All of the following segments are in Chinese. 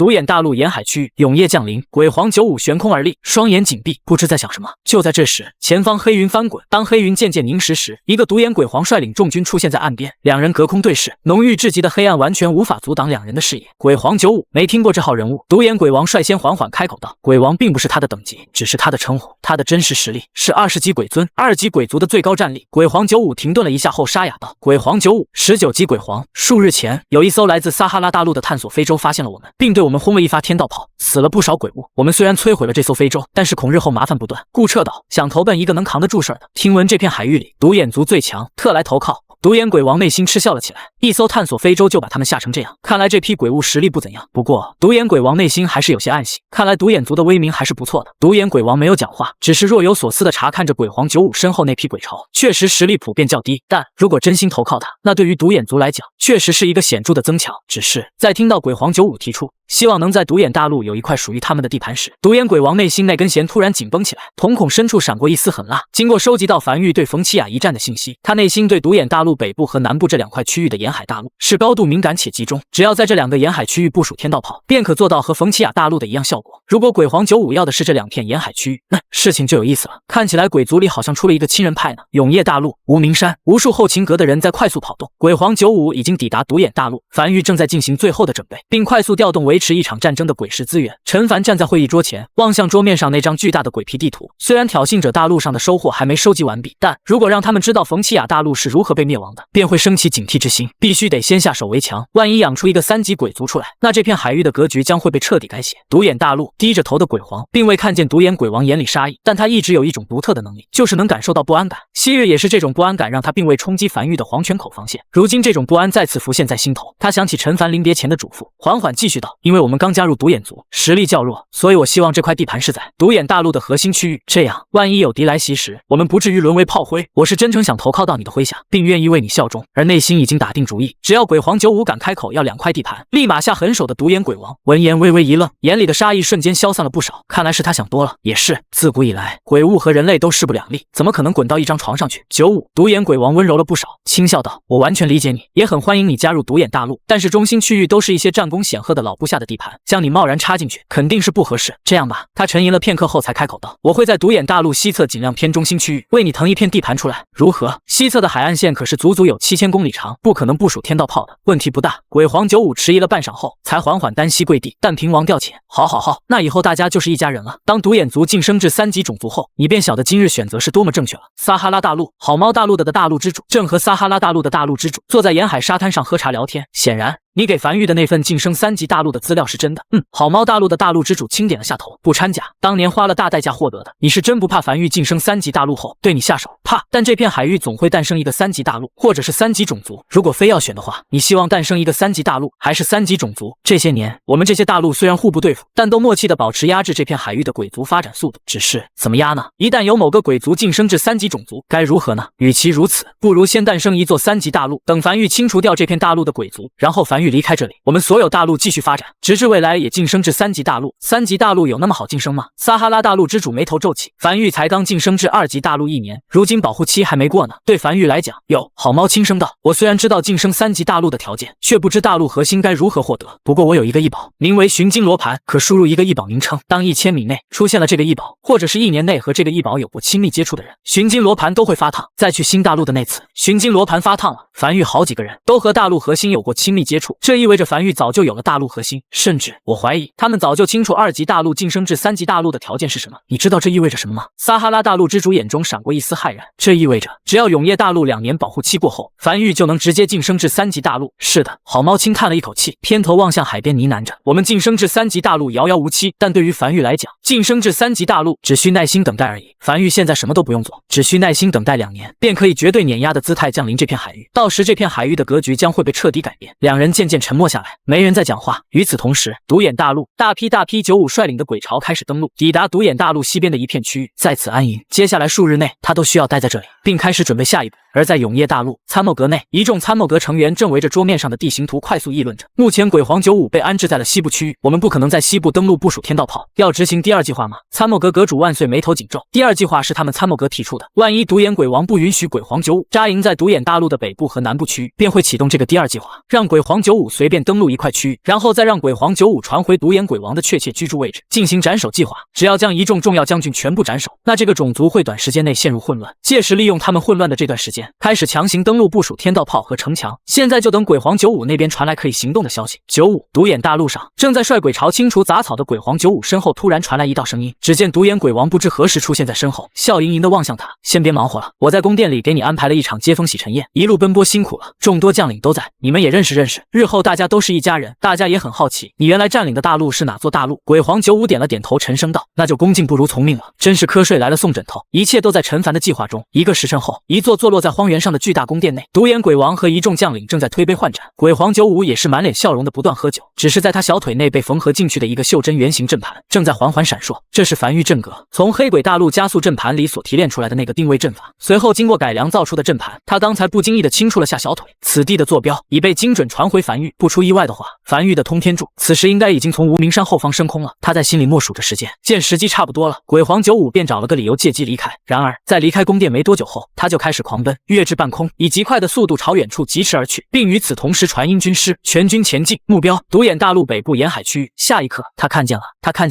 独眼大陆沿海区域，永夜降临，鬼皇95悬空而立，双眼紧闭，不知在想什么。就在这时，前方黑云翻滚，当黑云渐渐凝实时，一个独眼鬼皇率领众军出现在岸边，两人隔空对视，浓郁至极的黑暗完全无法阻挡两人的视野。鬼皇95没听过这号人物，独眼鬼王率先缓缓开口道：“鬼王并不是他的等级，只是他的称呼，他的真实实力是20级鬼尊，2级鬼族的最高战力。”鬼皇95停顿了一下后沙哑道：“鬼皇95，19级鬼皇。数日前，有一艘来自撒哈拉大陆的探索飞舟发现了我们，并对我们轰了一发天道炮，死了不少鬼物。我们虽然摧毁了这艘飞舟，但是恐日后麻烦不断，故撤岛，想投奔一个能扛得住事儿的。听闻这片海域里独眼族最强，特来投靠。”独眼鬼王内心嗤笑了起来，一艘探索非洲就把他们吓成这样，看来这批鬼物实力不怎样。不过独眼鬼王内心还是有些暗喜，看来独眼族的威名还是不错的。独眼鬼王没有讲话，只是若有所思地查看着鬼皇95身后那批鬼巢，确实实力普遍较低，但如果真心投靠他，那对于独眼族来讲确实是一个显著的增强。只是在听到鬼皇95提出希望能在独眼大陆有一块属于他们的地盘时，独眼鬼王内心那根弦突然紧绷起来，瞳孔深处闪过一丝狠辣。经过收集到樊玉对冯奇雅一战的信息，他内心对独眼大陆北部和南部这两块区域的沿海大陆是高度敏感且集中，只要在这两个沿海区域部署天道炮，便可做到和冯奇雅大陆的一样效果。如果鬼皇95要的是这两片沿海区域，那事情就有意思了。看起来鬼族里好像出了一个亲人派呢。永夜大陆无名山，无数后勤阁的人在快速跑动。鬼皇95已经抵达独眼大陆，樊玉正在进行最后的准备，并快速调动维持一场战争的鬼石资源。陈凡站在会议桌前，望向桌面上那张巨大的鬼皮地图。虽然挑衅者大陆上的收获还没收集完毕，但如果让他们知道冯奇雅大陆是如何被灭亡的，便会升起警惕之心，必须得先下手为强。万一养出一个3级鬼族出来，那这片海域的格局将会被彻底改写。独眼大陆低着头的鬼皇并未看见独眼鬼王眼里杀意，但他一直有一种独特的能力，就是能感受到不安感。昔日也是这种不安感让他并未冲击樊玉的黄泉口防线，如今这种不安再次浮现在心头。他想起陈凡临别前的嘱咐，缓缓继续道：因为我们刚加入独眼族，实力较弱，所以我希望这块地盘是在独眼大陆的核心区域，这样万一有敌来袭时，我们不至于沦为炮灰。我是真诚想投靠到你的麾下，并愿意为你效忠，而内心已经打定主意，只要鬼皇95敢开口要2块地盘，立马下狠手的独眼鬼王闻言微微一愣，眼里的杀意瞬间消散了不少。看来是他想多了，也是，自古以来鬼物和人类都势不两立，怎么可能滚到一张床上去？95独眼鬼王温柔了不少，轻笑道：我完全理解你，也很欢迎你加入独眼大陆，但是中心区域都是一些战功显赫的老部下的地盘，将你贸然插进去肯定是不合适。这样吧，他沉吟了片刻后才开口道：我会在独眼大陆西侧尽量偏中心区域为你腾一片地盘出来，如何？西侧的海岸线可是足足有7000公里长，不可能部署天道炮的，问题不大。鬼皇95迟疑了半晌后才缓缓单膝跪地，但平王调遣。好，那以后大家就是一家人了。当独眼族晋升至3级种族后，你便晓得今日选择是多么正确了。撒哈拉大陆好猫大陆的大陆之主正和撒哈拉大陆的大陆之主坐在沿海沙滩上喝茶聊天，显然你给樊玉的那份晋升3级大陆的资料是真的。好猫大陆的大陆之主轻点了下头，不掺假，当年花了大代价获得的，你是真不怕樊玉晋升3级大陆后对你下手？怕，但这片海域总会诞生一个3级大陆，或者是3级种族。如果非要选的话，你希望诞生一个3级大陆，还是3级种族？这些年，我们这些大陆虽然互不对付，但都默契地保持压制这片海域的鬼族发展速度。只是怎么压呢？一旦有某个鬼族晋升至3级种族，该如何呢？与其如此，不如先诞生一座3级大陆，等樊玉清除掉这片大陆的鬼族，然后樊玉离开这里，我们所有大陆继续发展，直至未来也晋升至3级大陆。3级大陆有那么好晋升吗？撒哈拉大陆之主眉头皱起，樊玉才刚晋升至2级大陆1年，如今保护期还没过呢。对樊玉来讲，好猫轻声道：我虽然知道晋升3级大陆的条件，却不知大陆核心该如何获得。不过我有一个异宝，名为寻金罗盘，可输入一个异宝名称，当1000米内出现了这个异宝，或者是1年内和这个异宝有过亲密接触的人，寻金罗盘都会发烫。再去新大陆的那次，寻金罗盘发烫了，樊玉好几个人都和大陆核心有过亲密接触，这意味着樊玉早就有了大陆核心，甚至我怀疑他们早就清楚2级大陆晋升至3级大陆的条件是什么。你知道这意味着什么吗？撒哈拉大陆之主眼中闪过一丝骇然，这意味着只要永夜大陆2年保护期过后，樊玉就能直接晋升至3级大陆。是的，好猫轻叹了一口气，偏头望向海边呢喃着：我们晋升至3级大陆遥遥无期，但对于樊玉来讲，晋升至3级大陆只需耐心等待而已。樊玉现在什么都不用做，只需耐心等待2年，便可以绝对碾压的姿态降临这片海域。到时这片海域的格局将会被彻底改变。两人渐渐沉默下来，没人再讲话。与此同时，独眼大陆大批95率领的鬼巢开始登陆，抵达独眼大陆西边的一片区域，在此安营。接下来数日内，他都需要待在这里，并开始准备下一步。而在永业大陆参谋阁内，一众参谋阁成员正围着桌面上的地形图快速议论着。目前鬼皇95被安置在了西部区域，我们不可能在西部登陆部署天道炮，要执行第二计划吗？参谋阁阁主万岁眉头紧皱。第二计划是他们参谋阁提出的，万一独眼鬼王不允许鬼皇95扎营在独眼大陆的北部和南部区域，便会启动这个第二计划，让鬼皇95随便登陆一块区域，然后再让鬼皇95传回独眼鬼王的确切居住位置，进行斩首计划。只要将一众重要将军全部斩首，那这个种族会短时间内陷入混乱，届时利用他们混乱的这段时间，开始强行登陆部署天道炮和城墙。现在就等鬼皇95那边传来可以行动的消息。95独眼大陆上正在率鬼巢清除杂草的鬼皇95身后突然传来一道声音，只见独眼鬼王不知何时出现在身后，笑盈盈地望向他，先别忙活了，我在宫殿里给你安排了一场接风洗尘宴，一路奔波辛苦了，众多将领都在，你们也认识认识，日后大家都是一家人。大家也很好奇，你原来占领的大陆是哪座大陆？鬼皇95点了点头，沉声道，那就恭敬不如从命了，真是瞌睡来了送枕头，一切都在陈凡的计划中。一个时辰后，一座坐落在荒原上的巨大宫殿内，独眼鬼王和一众将领正在推杯换盏，鬼皇95也是满脸笑容的不断喝酒，只是在他小腿内被缝合进去的一个袖珍圆形阵盘正在缓缓闪烁，这是梵域阵格从黑鬼大陆加速阵盘里所提炼出来的那个定位阵法，随后经过改良造出的阵盘。他刚才不经意地轻触了下小腿，此地的坐标已被精准传回梵域，不出意外的话，梵域的通天柱此时应该已经从无名山后方升空了。他在心里默数着时间，见时机差不多了，鬼皇95便找了个理由借机离开。然而在离开宫殿没多久后，他就开始狂奔，跃至半空，以极快的速度朝远处疾驰而去，并与此同时传音军师全军前进，目标独眼大陆北部沿海区域。下一刻，他看见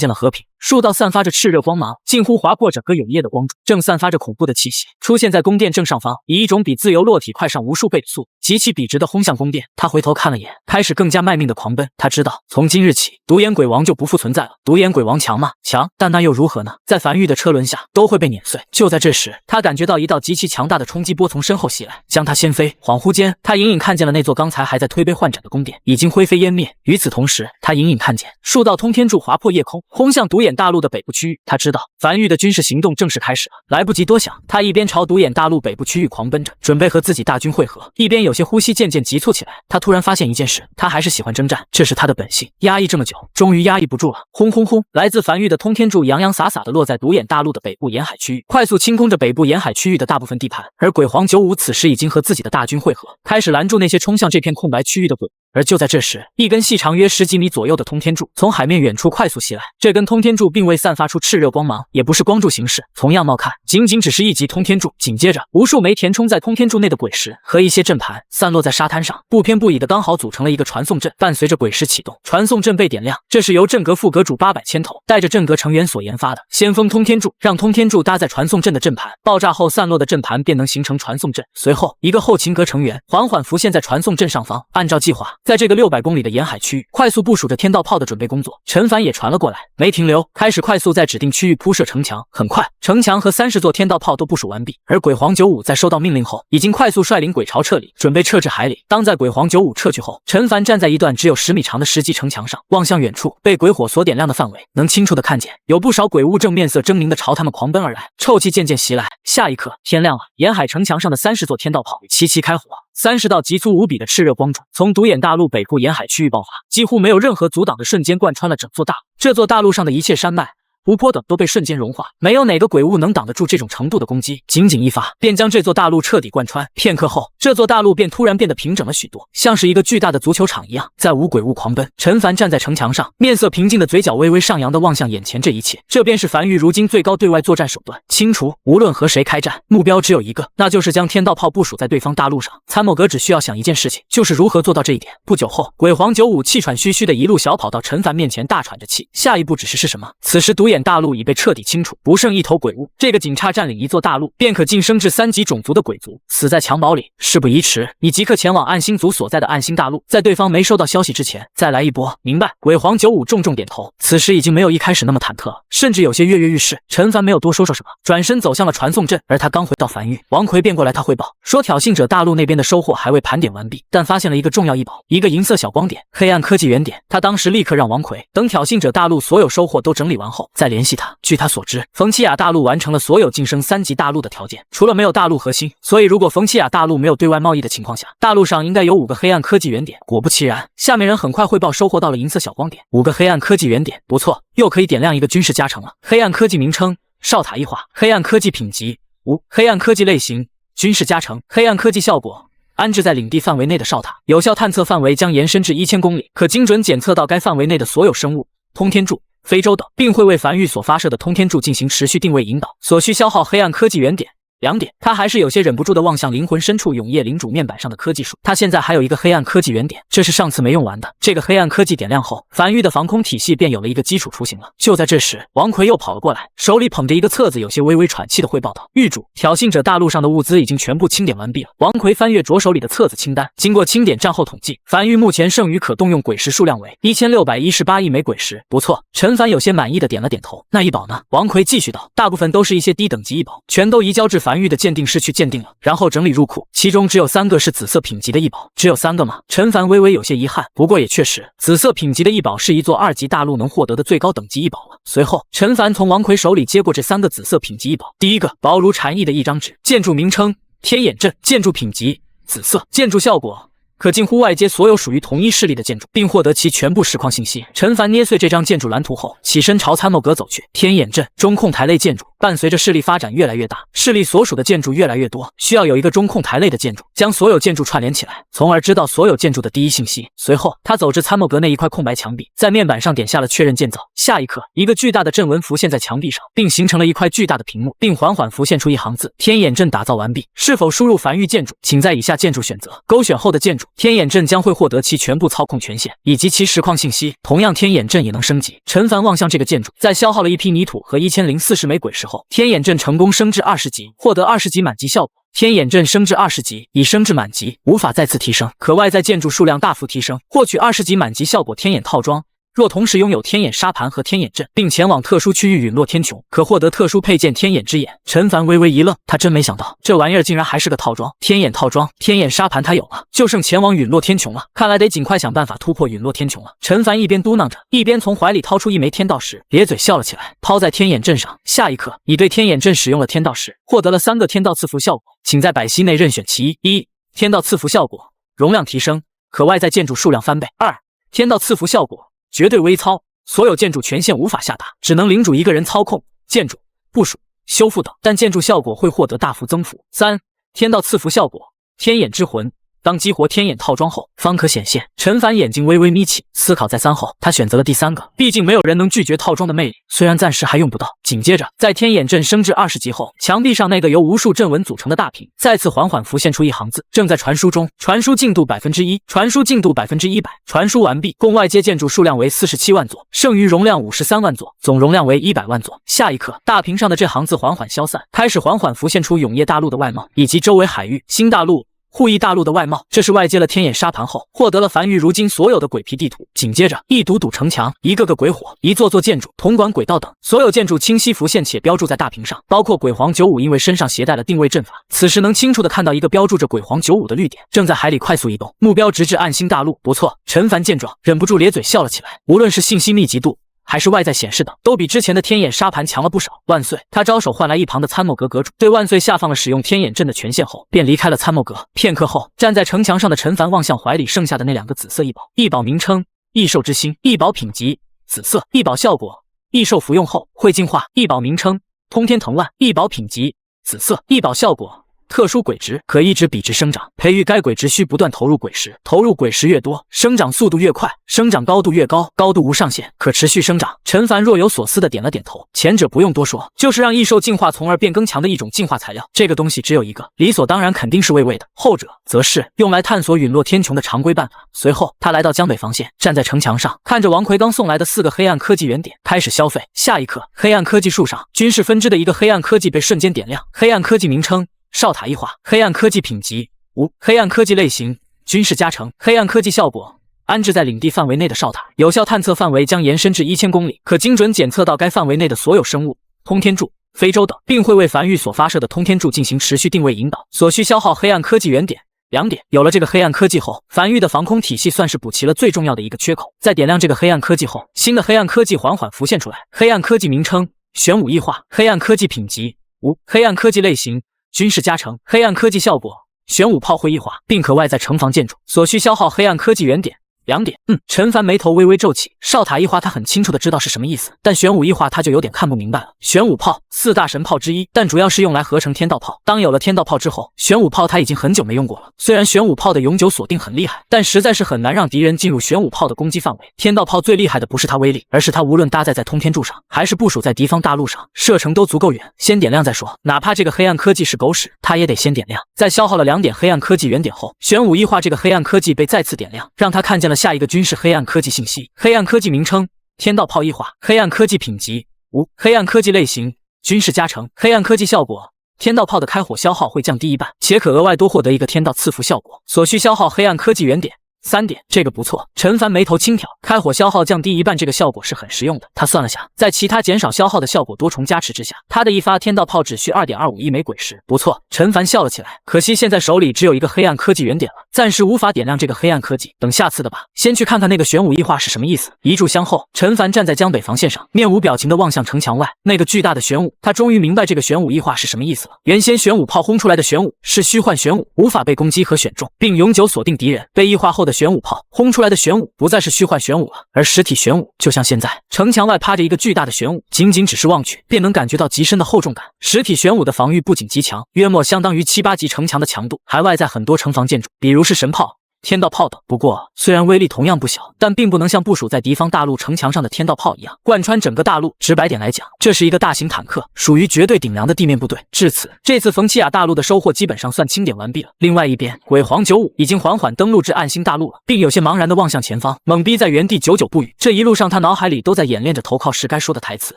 了和平。数道散发着炽热光芒，近乎划破整个永夜的光柱，正散发着恐怖的气息，出现在宫殿正上方，以一种比自由落体快上无数倍的速度，极其笔直地轰向宫殿。他回头看了眼，开始更加卖命地狂奔。他知道，从今日起，独眼鬼王就不复存在了。独眼鬼王强吗？强，但那又如何呢？在梵域的车轮下，都会被碾碎。就在这时，他感觉到一道极其强大的冲击波从身后袭来，将他掀飞。恍惚间，他隐隐看见了那座刚才还在推杯换盏的宫殿，已经灰飞烟灭。与此同时，他隐隐看见数道通天柱划破夜空，轰向独眼大陆的北部区域。他知道梵域的军事行动正式开始了。来不及多想，他一边朝独眼大陆北部区域狂奔着，准备和自己大军会合，一边有些呼吸渐渐急促起来。他突然发现一件事，他还是喜欢征战，这是他的本性。压抑这么久，终于压抑不住了。轰轰轰！来自梵域的通天柱洋洋洒洒地落在独眼大陆的北部沿海区域，快速清空着北部沿海区域的大部分地盘。而鬼皇95此时已经和自己的大军会合，开始拦住那些冲向这片空白区域的鬼。而就在这时，一根细长约10几米左右的通天柱从海面远处快速袭来。这根通天柱并未散发出炽热光芒，也不是光柱形式，从样貌看，仅仅只是一级通天柱。紧接着，无数枚填充在通天柱内的鬼石和一些阵盘散落在沙滩上，不偏不倚的刚好组成了一个传送阵。伴随着鬼石启动，传送阵被点亮，这是由阵阁副阁主800千头带着阵阁成员所研发的先锋通天柱，让通天柱搭在传送阵的阵盘，爆炸后散落的阵盘便能形成传送阵。随后，一个后勤阁成员缓缓浮现在传送阵上方，按照计划，在这个600公里的沿海区域快速部署着天道炮的准备工作。陈凡也传了过来，没停留，开始快速在指定区域铺设城墙。很快，城墙和30座天道炮都部署完毕。而鬼皇95在收到命令后，已经快速率领鬼巢撤离，准备撤至海里。当在鬼皇95撤去后，陈凡站在一段只有10米长的10级城墙上，望向远处被鬼火所点亮的范围，能清楚地看见有不少鬼物正面色狰狞地朝他们狂奔而来，臭气渐渐袭来。下一刻，天亮了，沿海城墙上的30座天道炮齐齐开火。30道极粗无比的炽热光柱从独眼大陆北部沿海区域爆发，几乎没有任何阻挡的瞬间贯穿了整座大陆。这座大陆上的一切山脉、湖泊等都被瞬间融化，没有哪个鬼物能挡得住这种程度的攻击。仅仅一发，便将这座大陆彻底贯穿。片刻后，这座大陆便突然变得平整了许多，像是一个巨大的足球场一样，在无鬼物狂奔。陈凡站在城墙上，面色平静的嘴角微微上扬的望向眼前这一切。这便是梵域如今最高对外作战手段，清除。无论和谁开战，目标只有一个，那就是将天道炮部署在对方大陆上。参谋阁只需要想一件事情，就是如何做到这一点。不久后，鬼皇95气喘吁吁的一路小跑到陈凡面前，大喘着气。下一步指示是什么？此时独眼大陆已被彻底清除，不剩一头鬼物。这个仅差占领一座大陆，便可晋升至3级种族的鬼族，死在襁褓里。事不宜迟，你即刻前往暗星族所在的暗星大陆，在对方没收到消息之前，再来一波。明白。鬼皇95重重点头，此时已经没有一开始那么忐忑了，甚至有些跃跃欲试。陈凡没有多说什么，转身走向了传送阵。而他刚回到梵域，王奎便过来他汇报说，挑衅者大陆那边的收获还未盘点完毕，但发现了一个重要异宝，一个银色小光点，黑暗科技原点。他当时立刻让王奎等挑衅者大陆所有收获都整理完后再联系他。据他所知，冯奇亚大陆完成了所有晋升3级大陆的条件，除了没有大陆核心，所以如果冯奇亚大陆没有对外贸易的情况下，大陆上应该有5个黑暗科技原点。果不其然，下面人很快汇报收获到了银色小光点，5个黑暗科技原点，不错，又可以点亮一个军事加成了。黑暗科技名称：哨塔一化，黑暗科技品级5，黑暗科技类型军事加成，黑暗科技效果。安置在领地范围内的哨塔，有效探测范围将延伸至1000公里，可精准检测到该范围内的所有生物、通天柱、非洲等，并会为繁育所发射的通天柱进行持续定位引导。所需消耗黑暗科技原点2点，他还是有些忍不住的望向灵魂深处永夜领主面板上的科技树。他现在还有一个黑暗科技原点，这是上次没用完的。这个黑暗科技点亮后，繁育的防空体系便有了一个基础雏形了。就在这时，王奎又跑了过来，手里捧着一个册子，有些微微喘气的汇报道：“狱主，挑衅者大陆上的物资已经全部清点完毕了。”王奎翻阅着手里的册子清单，经过清点战后统计，繁育目前剩余可动用鬼石数量为1618亿枚鬼石。不错，陈凡有些满意的点了点头。那医保呢？王奎继续道：“大部分都是一些低等级医保，全都移交至繁育的鉴定室去鉴定了，然后整理入库，其中只有3个是紫色品级的医保。只有3个吗？”陈凡微微有些遗憾，不过也确实，紫色品级的医保是一座2级大陆能获得的最高等级医保了。随后，陈凡从王奎手里接过这3个紫色品级医保，第一个薄如蝉翼的一张纸，建筑名称天眼镇，建筑品级紫色，建筑效果可近乎外接所有属于同一势力的建筑，并获得其全部实况信息。陈凡捏碎这张建筑蓝图后，起身朝参谋阁走去。天眼镇中控台类建筑，伴随着势力发展越来越大，势力所属的建筑越来越多，需要有一个中控台类的建筑，将所有建筑串联起来，从而知道所有建筑的第一信息。随后，他走至参谋阁那一块空白墙壁，在面板上点下了确认建造。下一刻，一个巨大的阵纹浮现在墙壁上，并形成了一块巨大的屏幕，并缓缓浮现出一行字：天眼镇打造完毕，是否输入繁育建筑？请在以下建筑选择。勾选后的建筑，天眼镇将会获得其全部操控权限以及其实况信息。同样，天眼镇也能升级。陈凡望向这个建筑，在消耗了一批泥土和1040枚鬼石后，天眼镇成功升至20级，获得20级满级效果。天眼镇升至20级，已升至满级，无法再次提升，可外在建筑数量大幅提升，获取20级满级效果天眼套装。若同时拥有天眼沙盘和天眼阵，并前往特殊区域陨落天穹，可获得特殊配件天眼之眼。陈凡微微一愣，他真没想到这玩意儿竟然还是个套装。天眼套装，天眼沙盘他有了，就剩前往陨落天穹了。看来得尽快想办法突破陨落天穹了。陈凡一边嘟囔着，一边从怀里掏出一枚天道石，咧嘴笑了起来，抛在天眼阵上。下一刻，你对天眼阵使用了天道石，获得了3个天道赐福效果，请在百息内任选其一。1. 天道赐福效果，容量提升，可外在建筑数量翻倍。2. 天道赐福效果，绝对微操，所有建筑权限无法下达，只能领主一个人操控建筑、部署、修复等，但建筑效果会获得大幅增幅。3. 天道赐福效果，天眼之魂，当激活天眼套装后方可显现。陈凡眼睛微微眯起，思考再三后，他选择了第3个，毕竟没有人能拒绝套装的魅力，虽然暂时还用不到。紧接着，在天眼阵升至20级后，墙壁上那个由无数阵纹组成的大屏再次缓缓浮现出一行字：正在传输中，传输进度1%，传输进度100%，传输完毕，共外接建筑数量为47万座，剩余容量53万座，总容量为100万座。下一刻，大屏上的这行字缓缓消散，开始缓缓浮现出永夜大陆的外貌以及周围海域、新大陆、护翼大陆的外貌，这是外接了天眼沙盘后获得了繁育如今所有的鬼皮地图。紧接着，一堵堵城墙，一个个鬼火，一座座建筑、铜管轨道等，所有建筑清晰浮现且标注在大屏上，包括鬼皇95，因为身上携带了定位阵法，此时能清楚的看到一个标注着鬼皇95的绿点，正在海里快速移动，目标直至暗星大陆。不错，陈凡见状，忍不住咧嘴笑了起来。无论是信息密集度还是外在显示等，都比之前的天眼沙盘强了不少。万岁！他招手唤来一旁的参谋阁阁主，对万岁下放了使用天眼阵的权限后，便离开了参谋阁。片刻后，站在城墙上的陈凡望向怀里剩下的那2个紫色异宝，异宝名称异兽之心，异宝品级紫色，异宝效果异兽服用后会进化，异宝名称通天藤蔓，异宝品级紫色，异宝效果特殊鬼植，可一直笔直生长。培育该鬼植需不断投入鬼石，投入鬼石越多，生长速度越快，生长高度越高，高度无上限，可持续生长。陈凡若有所思的点了点头。前者不用多说，就是让异兽进化从而变更强的一种进化材料。这个东西只有一个，理所当然肯定是喂喂的。后者则是用来探索陨落天穹的常规办法。随后，他来到江北防线，站在城墙上，看着王奎刚送来的4个黑暗科技原点，开始消费。下一刻，黑暗科技树上军事分支的一个黑暗科技被瞬间点亮。黑暗科技名称哨塔异化，黑暗科技品级5，黑暗科技类型军事加成，黑暗科技效果安置在领地范围内的哨塔，有效探测范围将延伸至1000公里，可精准检测到该范围内的所有生物、通天柱、非洲等，并会为繁育所发射的通天柱进行持续定位引导。所需消耗黑暗科技原点2点。有了这个黑暗科技后，繁育的防空体系算是补齐了最重要的一个缺口。在点亮这个黑暗科技后，新的黑暗科技缓缓浮现出来。黑暗科技名称玄武异化，黑暗科技品级5，黑暗科技类型军事加成，黑暗科技效果玄武炮灰异化，并可外在城防建筑。所需消耗黑暗科技原点2点。陈凡眉头微微皱起。哨塔一花他很清楚的知道是什么意思，但玄武一化他就有点看不明白了。玄武炮4大神炮之一，但主要是用来合成天道炮。当有了天道炮之后，玄武炮他已经很久没用过了。虽然玄武炮的永久锁定很厉害，但实在是很难让敌人进入玄武炮的攻击范围。天道炮最厉害的不是它威力，而是它无论搭载在通天柱上，还是部署在敌方大陆上，射程都足够远。先点亮再说，哪怕这个黑暗科技是狗屎，它也得先点亮。在消耗了2点黑暗科技原点后，玄武一化这个黑暗科技被再次点亮，让他看见了下一个军事黑暗科技信息。黑暗科技名称：天道炮一化。黑暗科技品级：无。黑暗科技类型：军事加成。黑暗科技效果：天道炮的开火消耗会降低1半，且可额外多获得一个天道赐福效果。所需消耗黑暗科技原点3点，这个不错。陈凡眉头轻挑，开火消耗降低1半，这个效果是很实用的。他算了下，在其他减少消耗的效果多重加持之下，他的一发天道炮只需 2.25亿枚鬼石。不错，陈凡笑了起来。可惜现在手里只有一个黑暗科技原点了，暂时无法点亮这个黑暗科技，等下次的吧。先去看看那个玄武一化是什么意思。一炷香后，陈凡站在江北防线上，面无表情地望向城墙外那个巨大的玄武。他终于明白这个玄武一化是什么意思了。原先玄武炮轰出来的玄武是虚幻玄武，无法被攻击和选中，并永久锁定敌人。被异化后的玄武炮轰出来的玄武不再是虚幻玄武了，而实体玄武。就像现在城墙外趴着一个巨大的玄武，仅只是望去便能感觉到极深的厚重感。实体玄武的防御不仅极强，约莫相当于7、8级城墙的强度，还外在很多城防建筑，比如是神炮、天道炮等。不过虽然威力同样不小，但并不能像部署在敌方大陆城墙上的天道炮一样贯穿整个大陆。直白点来讲，这是一个大型坦克，属于绝对顶梁的地面部队。至此，这次冯奇亚大陆的收获基本上算清点完毕了。另外一边，鬼皇95已经缓缓登陆至暗星大陆了，并有些茫然地望向前方，懵逼在原地久久不语。这一路上他脑海里都在演练着投靠时该说的台词，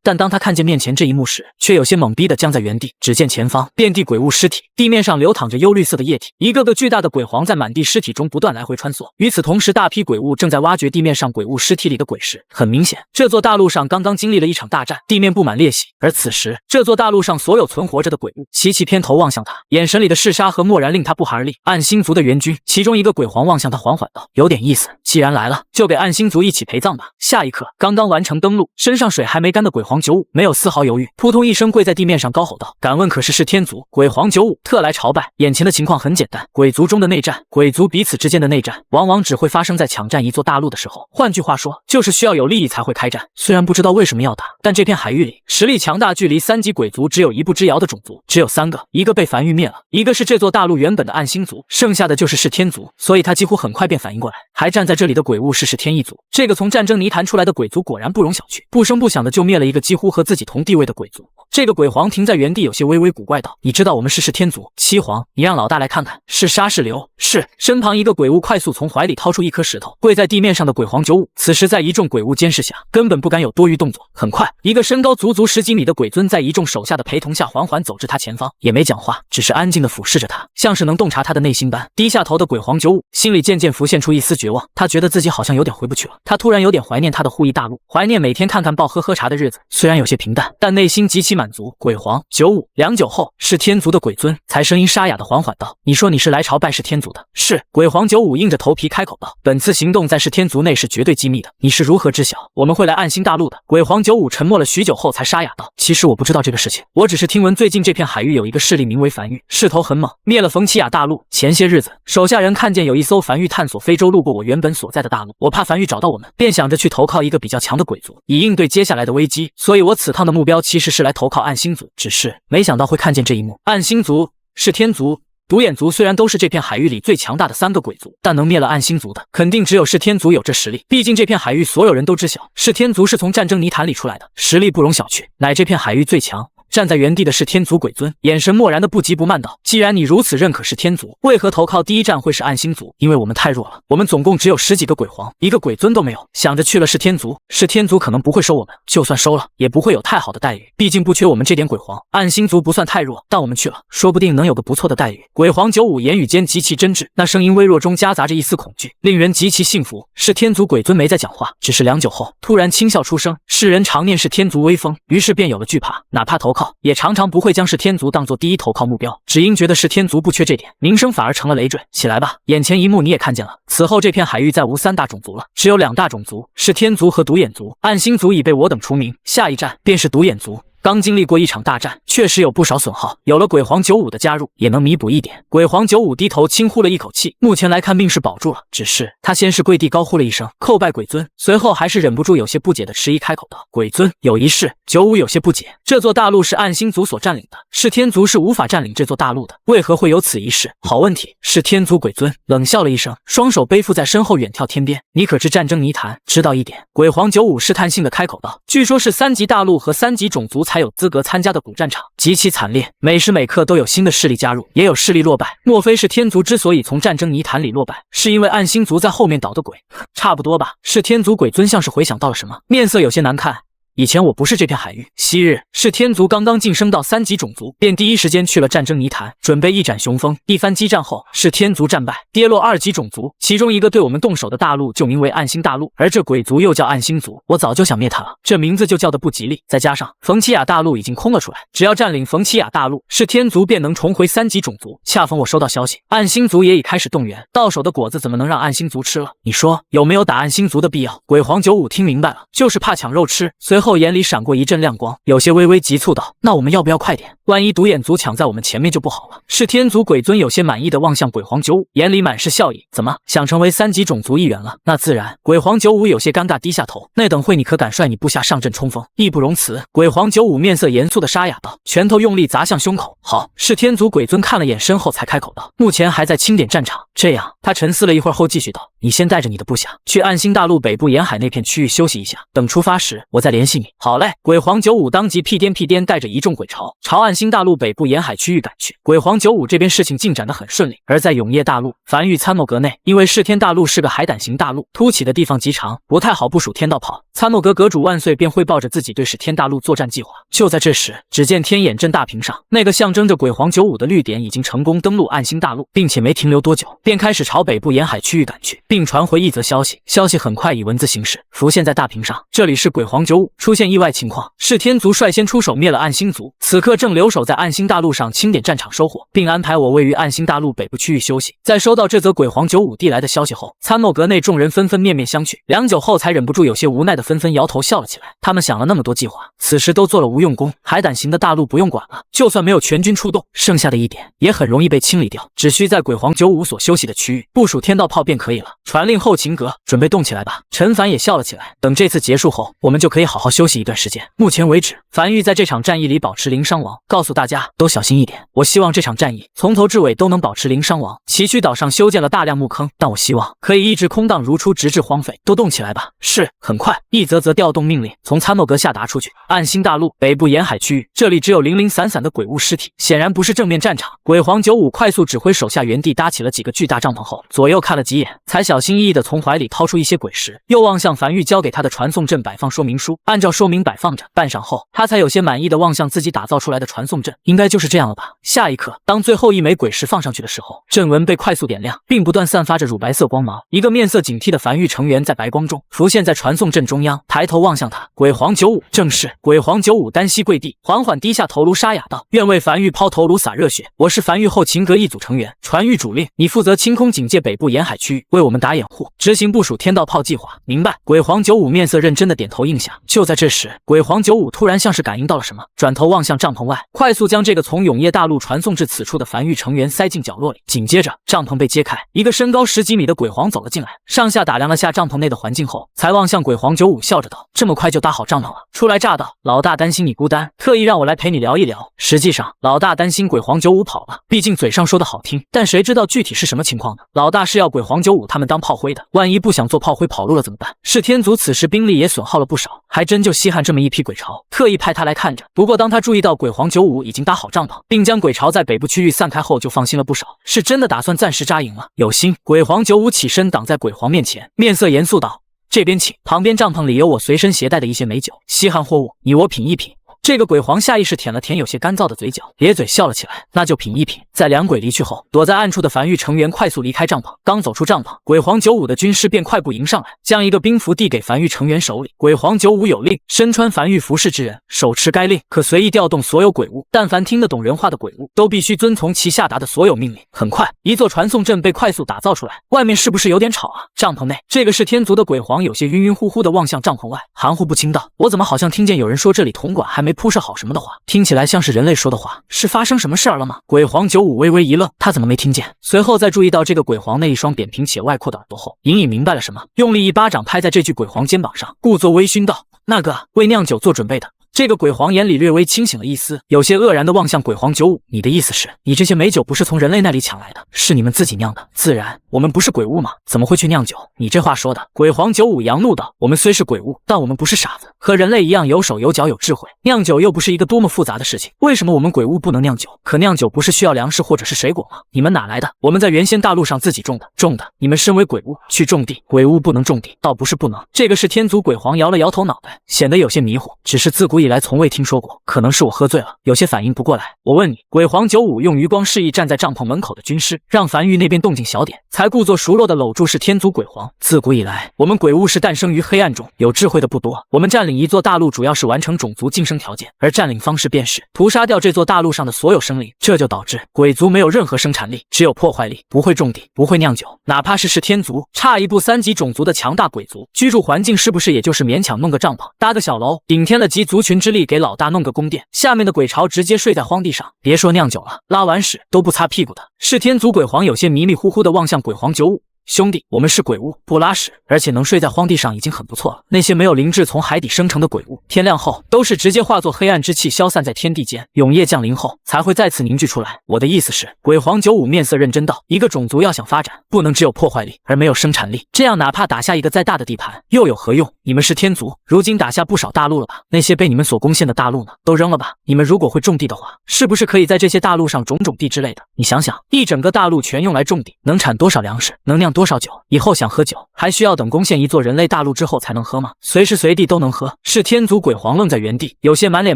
但当他看见面前这一幕时，却有些懵逼地僵在原地。只见前方遍地鬼物尸体，地面上流淌着幽绿色的液体，一个个巨大的鬼皇在满地尸体中不断来回穿梭。与此同时，大批鬼物正在挖掘地面上鬼物尸体里的鬼石。很明显，这座大陆上刚刚经历了一场大战，地面布满裂隙。而此时，这座大陆上所有存活着的鬼物齐齐偏头望向他，眼神里的嗜杀和漠然令他不寒而栗。暗星族的援军，其中一个鬼皇望向他，缓缓道：“有点意思，既然来了，就给暗星族一起陪葬吧。”下一刻，刚刚完成登陆，身上水还没干的鬼皇95没有丝毫犹豫，扑通一声跪在地面上，高吼道：“敢问可是是天族？”鬼皇95特来朝拜。眼前的情况很简单，鬼族中的内战，鬼族彼此之间的内战，往往只会发生在抢占一座大陆的时候。换句话说，就是需要有利益才会开战。虽然不知道为什么要打，但这片海域里实力强大、距离3级鬼族只有一步之遥的种族只有3个，一个被樊玉灭了，一个是这座大陆原本的暗星族，剩下的就是天族。所以他几乎很快便反应过来，还站在这里的鬼物是天一族。这个从战争泥潭出来的鬼族果然不容小觑，不声不响的就灭了一个几乎和自己同地位的鬼族。这个鬼皇停在原地，有些微微古怪道：“你知道我们是天族？七皇，你让老大来看看，是杀是留？”是。身旁一个鬼物快速从怀里掏出一颗石头，跪在地面上的鬼皇95此时在一众鬼物监视下，根本不敢有多余动作。很快，一个身高足10几米的鬼尊在一众手下的陪同下缓缓走至他前方，也没讲话，只是安静地俯视着他，像是能洞察他的内心般。低下头的鬼皇95心里渐渐浮现出一丝绝望，他觉得自己好像有点回不去了。他突然有点怀念他的护翼大陆，怀念每天看看报喝喝茶的日子，虽然有些平淡，但内心极其满足。鬼皇95良久后，是天族的鬼尊才声音沙哑的缓缓道：“你说你是来朝拜是天族的？”是。鬼皇95硬着头皮开口道：“本次行动在是天族内是绝对机密的，你是如何知晓我们会来暗星大陆的？”鬼皇95沉默了许久后才沙哑道：“其实我不知道这个事情，我只是听闻最近这片海域有一个势力名为樊玉，势头很猛，灭了冯奇亚大陆。前些日子，手下人看见有一艘樊玉探索非洲路过我原本所在的大陆，我怕樊玉找到我们，便想着去投靠一个比较强的鬼族，以应对接下来的危机。所以我此趟的目标其实是来投靠暗星族，只是没想到会看见这一幕。暗星族、是天族、独眼族虽然都是这片海域里最强大的3个鬼族，但能灭了暗星族的，肯定只有是天族有这实力。毕竟这片海域所有人都知晓，是天族是从战争泥潭里出来的，实力不容小觑，乃这片海域最强。站在原地的是天族鬼尊，眼神漠然的不急不慢道：“既然你如此认可是天族，为何投靠第一站会是暗星族？因为我们太弱了，我们总共只有10几个鬼皇，一个鬼尊都没有。想着去了是天族，是天族可能不会收我们，就算收了，也不会有太好的待遇，毕竟不缺我们这点鬼皇。暗星族不算太弱，但我们去了，说不定能有个不错的待遇。”鬼皇95言语间极其真挚，那声音微弱中夹杂着一丝恐惧，令人极其幸福。是天族鬼尊没再讲话，只是良久后突然轻笑出声：“世人常念是天族威风，于是便有了惧怕，哪怕投靠，也常常不会将是天族当作第一投靠目标，只因觉得是天族不缺这点，名声反而成了累赘。起来吧，眼前一幕你也看见了，此后这片海域再无3大种族了，只有2大种族，是天族和独眼族。暗星族已被我等除名，下一站便是独眼族。”刚经历过一场大战，确实有不少损耗，有了鬼皇95的加入，也能弥补一点。鬼皇95低头轻呼了一口气，目前来看命是保住了，只是他先是跪地高呼了一声叩拜鬼尊，随后还是忍不住有些不解的迟疑开口道：“鬼尊，有一事。”95有些不解，这座大陆是暗星族所占领的，是天族是无法占领这座大陆的，为何会有此一事？好问题，是天族。鬼尊冷笑了一声，双手背负在身后远眺天边：“你可知战争泥潭？知道一点。”鬼皇95试探性的开口道：“据说是3级大陆和3级种族才有资格参加的古战场，极其惨烈，每时每刻都有新的势力加入，也有势力落败。莫非是天族之所以从战争泥潭里落败，是因为暗星族在后面捣的鬼？”差不多吧。是天族。鬼尊像是回想到了什么，面色有些难看。以前我不是这片海域，昔日是天族刚刚晋升到3级种族，便第一时间去了战争泥潭，准备一展雄风。一番激战后，是天族战败，跌落2级种族，其中一个对我们动手的大陆就名为暗星大陆，而这鬼族又叫暗星族。我早就想灭他了，这名字就叫得不吉利。再加上冯奇亚大陆已经空了出来，只要占领冯奇亚大陆，是天族便能重回3级种族。恰逢我收到消息，暗星族也已开始动员，到手的果子怎么能让暗星族吃了？你说有没有打暗星族的必要？鬼皇95听明白了，就是怕抢肉吃。随后眼里闪过一阵亮光，有些微微急促道：“那我们要不要快点？万一独眼族抢在我们前面就不好了。”是天族。鬼尊有些满意的望向鬼皇95，眼里满是笑意：“怎么想成为3级种族一员了？那自然。”鬼皇95有些尴尬低下头：“那等会你可敢率你部下上阵冲锋？”义不容辞。鬼皇95面色严肃的沙哑道，拳头用力砸向胸口。好。是天族。鬼尊看了眼身后才开口道：“目前还在清点战场。”这样。他沉思了一会儿后继续道：“你先带着你的部下去暗星大陆北部沿海那片区域休息一下，等出发时我再联系你。”好嘞。鬼皇95当即屁颠带着一众鬼朝暗星大陆北部沿海区域赶去。鬼皇95这边事情进展得很顺利，而在永夜大陆繁育参谋阁内，因为噬天大陆是个海胆型大陆，凸起的地方极长，不太好部署天道炮。参谋阁阁主万岁便汇报着自己对噬天大陆作战计划。就在这时，只见天眼镇大屏上那个象征着鬼皇95的绿点已经成功登陆暗星大陆，并且没停留多久便开始朝北部沿海区域赶去，并传回一则消息。消息很快以文字形式浮现在大屏上：这里是鬼皇95，出现意外情况，是天族率先出手灭了暗星族，此刻正留守在暗星大陆上清点战场收获，并安排我位于暗星大陆北部区域休息。在收到这则鬼皇95递来的消息后，参谋阁内众人纷纷面面相觑，良久后才忍不住有些无奈的纷纷摇头笑了起来。他们想了那么多计划，此时都做了无用功。海胆型的大陆不用管了，就算没有全军出动，剩下的一点也很容易被清理掉，只需在鬼皇95所休息的区域部署天道炮便可以了。传令后秦阁，准备动起来吧。陈凡也笑了起来，等这次结束后，我们就可以好好休息一段时间。目前为止，樊玉在这场战役里保持零伤亡，告诉大家都小心一点。我希望这场战役从头至尾都能保持零伤亡。崎岖岛上修建了大量墓坑，但我希望可以一直空荡如初，直至荒废。都动起来吧。是。很快，一则调动命令从参谋阁下达出去。暗星大陆北部沿海区域，这里只有零零散散的鬼物尸体，显然不是正面战场。鬼皇95快速指挥手下原地搭起了几个巨大帐篷后，左右看了几眼，才小心翼翼地从怀里掏出一些鬼石，又望向樊玉交给他的传送阵摆放说明书，按照说明摆放着。半晌后，他才有些满意地望向自己打造出来的传送阵，应该就是这样了吧。下一刻，当最后一枚鬼石放上去的时候，阵纹被快速点亮，并不断散发着乳白色光芒。一个面色警惕的樊玉成员在白光中浮现在传送阵中央，抬头望向他。鬼皇95，正是。鬼皇95单膝跪地，缓缓低下头颅，沙哑道：“愿为樊玉抛头颅洒热血。我是樊玉后秦阁一组成员，传谕主令，你负责清空警戒北部沿海区域，为我们打掩护，执行部署天道炮计划。明白。”鬼皇95面色认真的点头应下。就在这时，鬼皇95突然像是感应到了什么，转头望向帐篷外，快速将这个从永夜大陆传送至此处的樊玉成员塞进角落里。紧接着，帐篷被揭开，一个身高10几米的鬼皇走了进来，上下打量了下帐篷内的环境后，才望向鬼皇95笑着道：“这么快就搭好帐篷了？”初来乍到，老大担心你孤单，特意让我来陪你聊一聊。实际上，老大担心鬼皇95跑了，毕竟嘴上说的好听，但谁知道具体是什么情况呢？老大是要鬼皇95他们当炮灰的，万一不想做炮灰跑路了怎么办？是天族此时兵力也损耗了不少，还真就稀罕这么一批鬼巢，特意派他来看着。不过当他注意到鬼皇95已经搭好帐篷，并将鬼巢在北部区域散开后，就放心了不少，是真的打算暂时扎营了。有心。鬼皇95起身挡在鬼皇面前，面色严肃道：“这边请，旁边帐篷里有我随身携带的一些美酒，稀罕货物，你我品一品。”这个鬼皇下意识舔了舔有些干燥的嘴角，咧嘴笑了起来。那就品一品。在两鬼离去后，躲在暗处的樊玉成员快速离开帐篷，刚走出帐篷，鬼皇95的军师便快步迎上来，将一个兵符递给樊玉成员手里。鬼皇95有令，身穿樊玉服饰之人，手持该令，可随意调动所有鬼物，但凡听得懂人话的鬼物，都必须遵从其下达的所有命令。很快，一座传送阵被快速打造出来。外面是不是有点吵啊？帐篷内，这个是天族的鬼皇有些晕晕乎乎的望向帐篷外，含糊不清道：“我怎么好像听见有人说这里铜管还没铺设好什么的话，听起来像是人类说的话。是发生什么事儿了吗？鬼皇95微微一愣，他怎么没听见？随后在注意到这个鬼皇那一双扁平且外扩的耳朵后，隐隐明白了什么，用力一巴掌拍在这具鬼皇肩膀上，故作微醺道：“那个为酿酒做准备的。”这个鬼皇眼里略微清醒了一丝，有些愕然地望向鬼皇95，你的意思是，你这些美酒不是从人类那里抢来的，是你们自己酿的？自然，我们不是鬼物吗？怎么会去酿酒？你这话说的！鬼皇95扬怒道：“我们虽是鬼物，但我们不是傻子，和人类一样有手有脚有智慧。酿酒又不是一个多么复杂的事情，为什么我们鬼物不能酿酒？可酿酒不是需要粮食或者是水果吗？你们哪来的？我们在原先大陆上自己种的。你们身为鬼物去种地，鬼物不能种地，倒不是不能。”这个是天族鬼皇摇了摇头脑袋，显得有些迷糊，只是自古以来从未听说过。可能是我喝醉了，有些反应不过来。我问你，鬼皇95用余光示意站在帐篷门口的军师，让樊玉那边动静小点，才故作熟络的搂住是天族鬼皇。自古以来，我们鬼物是诞生于黑暗中，有智慧的不多。我们占领一座大陆，主要是完成种族晋升条件，而占领方式便是屠杀掉这座大陆上的所有生灵，这就导致鬼族没有任何生产力，只有破坏力，不会种地，不会酿酒。哪怕是天族，差一步3级种族的强大鬼族，居住环境是不是也就是勉强弄个帐篷，搭个小楼，顶天了集族群之力给老大弄个宫殿，下面的鬼巢直接睡在荒地上，别说酿酒了，拉完屎都不擦屁股的。是天族鬼皇有些迷迷糊糊的望向鬼皇95。兄弟，我们是鬼物，不拉屎，而且能睡在荒地上已经很不错了。那些没有灵智从海底生成的鬼物，天亮后都是直接化作黑暗之气消散在天地间，永夜降临后才会再次凝聚出来。我的意思是，鬼皇95面色认真道：一个种族要想发展，不能只有破坏力而没有生产力，这样哪怕打下一个再大的地盘又有何用？你们是天族，如今打下不少大陆了吧？那些被你们所攻陷的大陆呢，都扔了吧？你们如果会种地的话，是不是可以在这些大陆上种地之类的？你想想，一整个大陆全用来种地，能产多少粮食？能酿多少酒？以后想喝酒，还需要等攻陷一座人类大陆之后才能喝吗？随时随地都能喝。是天族鬼皇愣在原地，有些满脸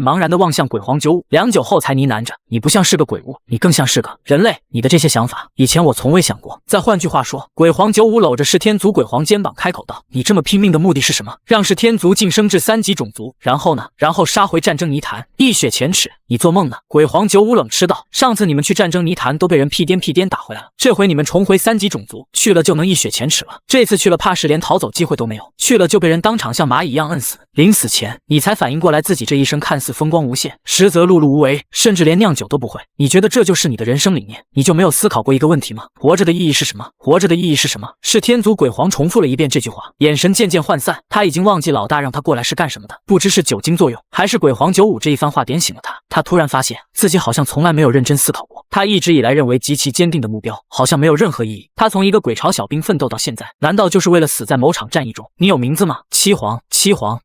茫然地望向鬼皇95，良久后才呢喃着：你不像是个鬼物，你更像是个人类。你的这些想法，以前我从未想过。再换句话说，鬼皇95搂着是天族鬼皇肩膀开口道：你这么拼命的目的是什么？让是天族晋升至3级种族，然后呢？然后杀回战争泥潭，一雪前耻。你做梦呢？鬼皇95冷嗤道：上次你们去战争泥潭都被人屁颠打回来了，这回你们重回3级种族，去了就能一雪前耻了。这次去了怕是连逃走机会都没有，去了就被人当场像蚂蚁一样摁死。临死前你才反应过来自己这一生看似风光无限，实则碌碌无为，甚至连酿酒都不会。你觉得这就是你的人生理念？你就没有思考过一个问题吗？活着的意义是什么？活着的意义是什么？是天族鬼皇重复了一遍这句话，眼神渐渐涣散，他已经忘记老大让他过来是干什么的，不知是酒精作用还是鬼皇95这一番话点醒了他。他突然发现自己好像从来没有认真思考过，他一直以来认为极其坚定的目标好像没有任何意义。他从一个鬼巢小兵奋斗到现在，难道就是为了死在某场战役中？你有名字吗？七皇，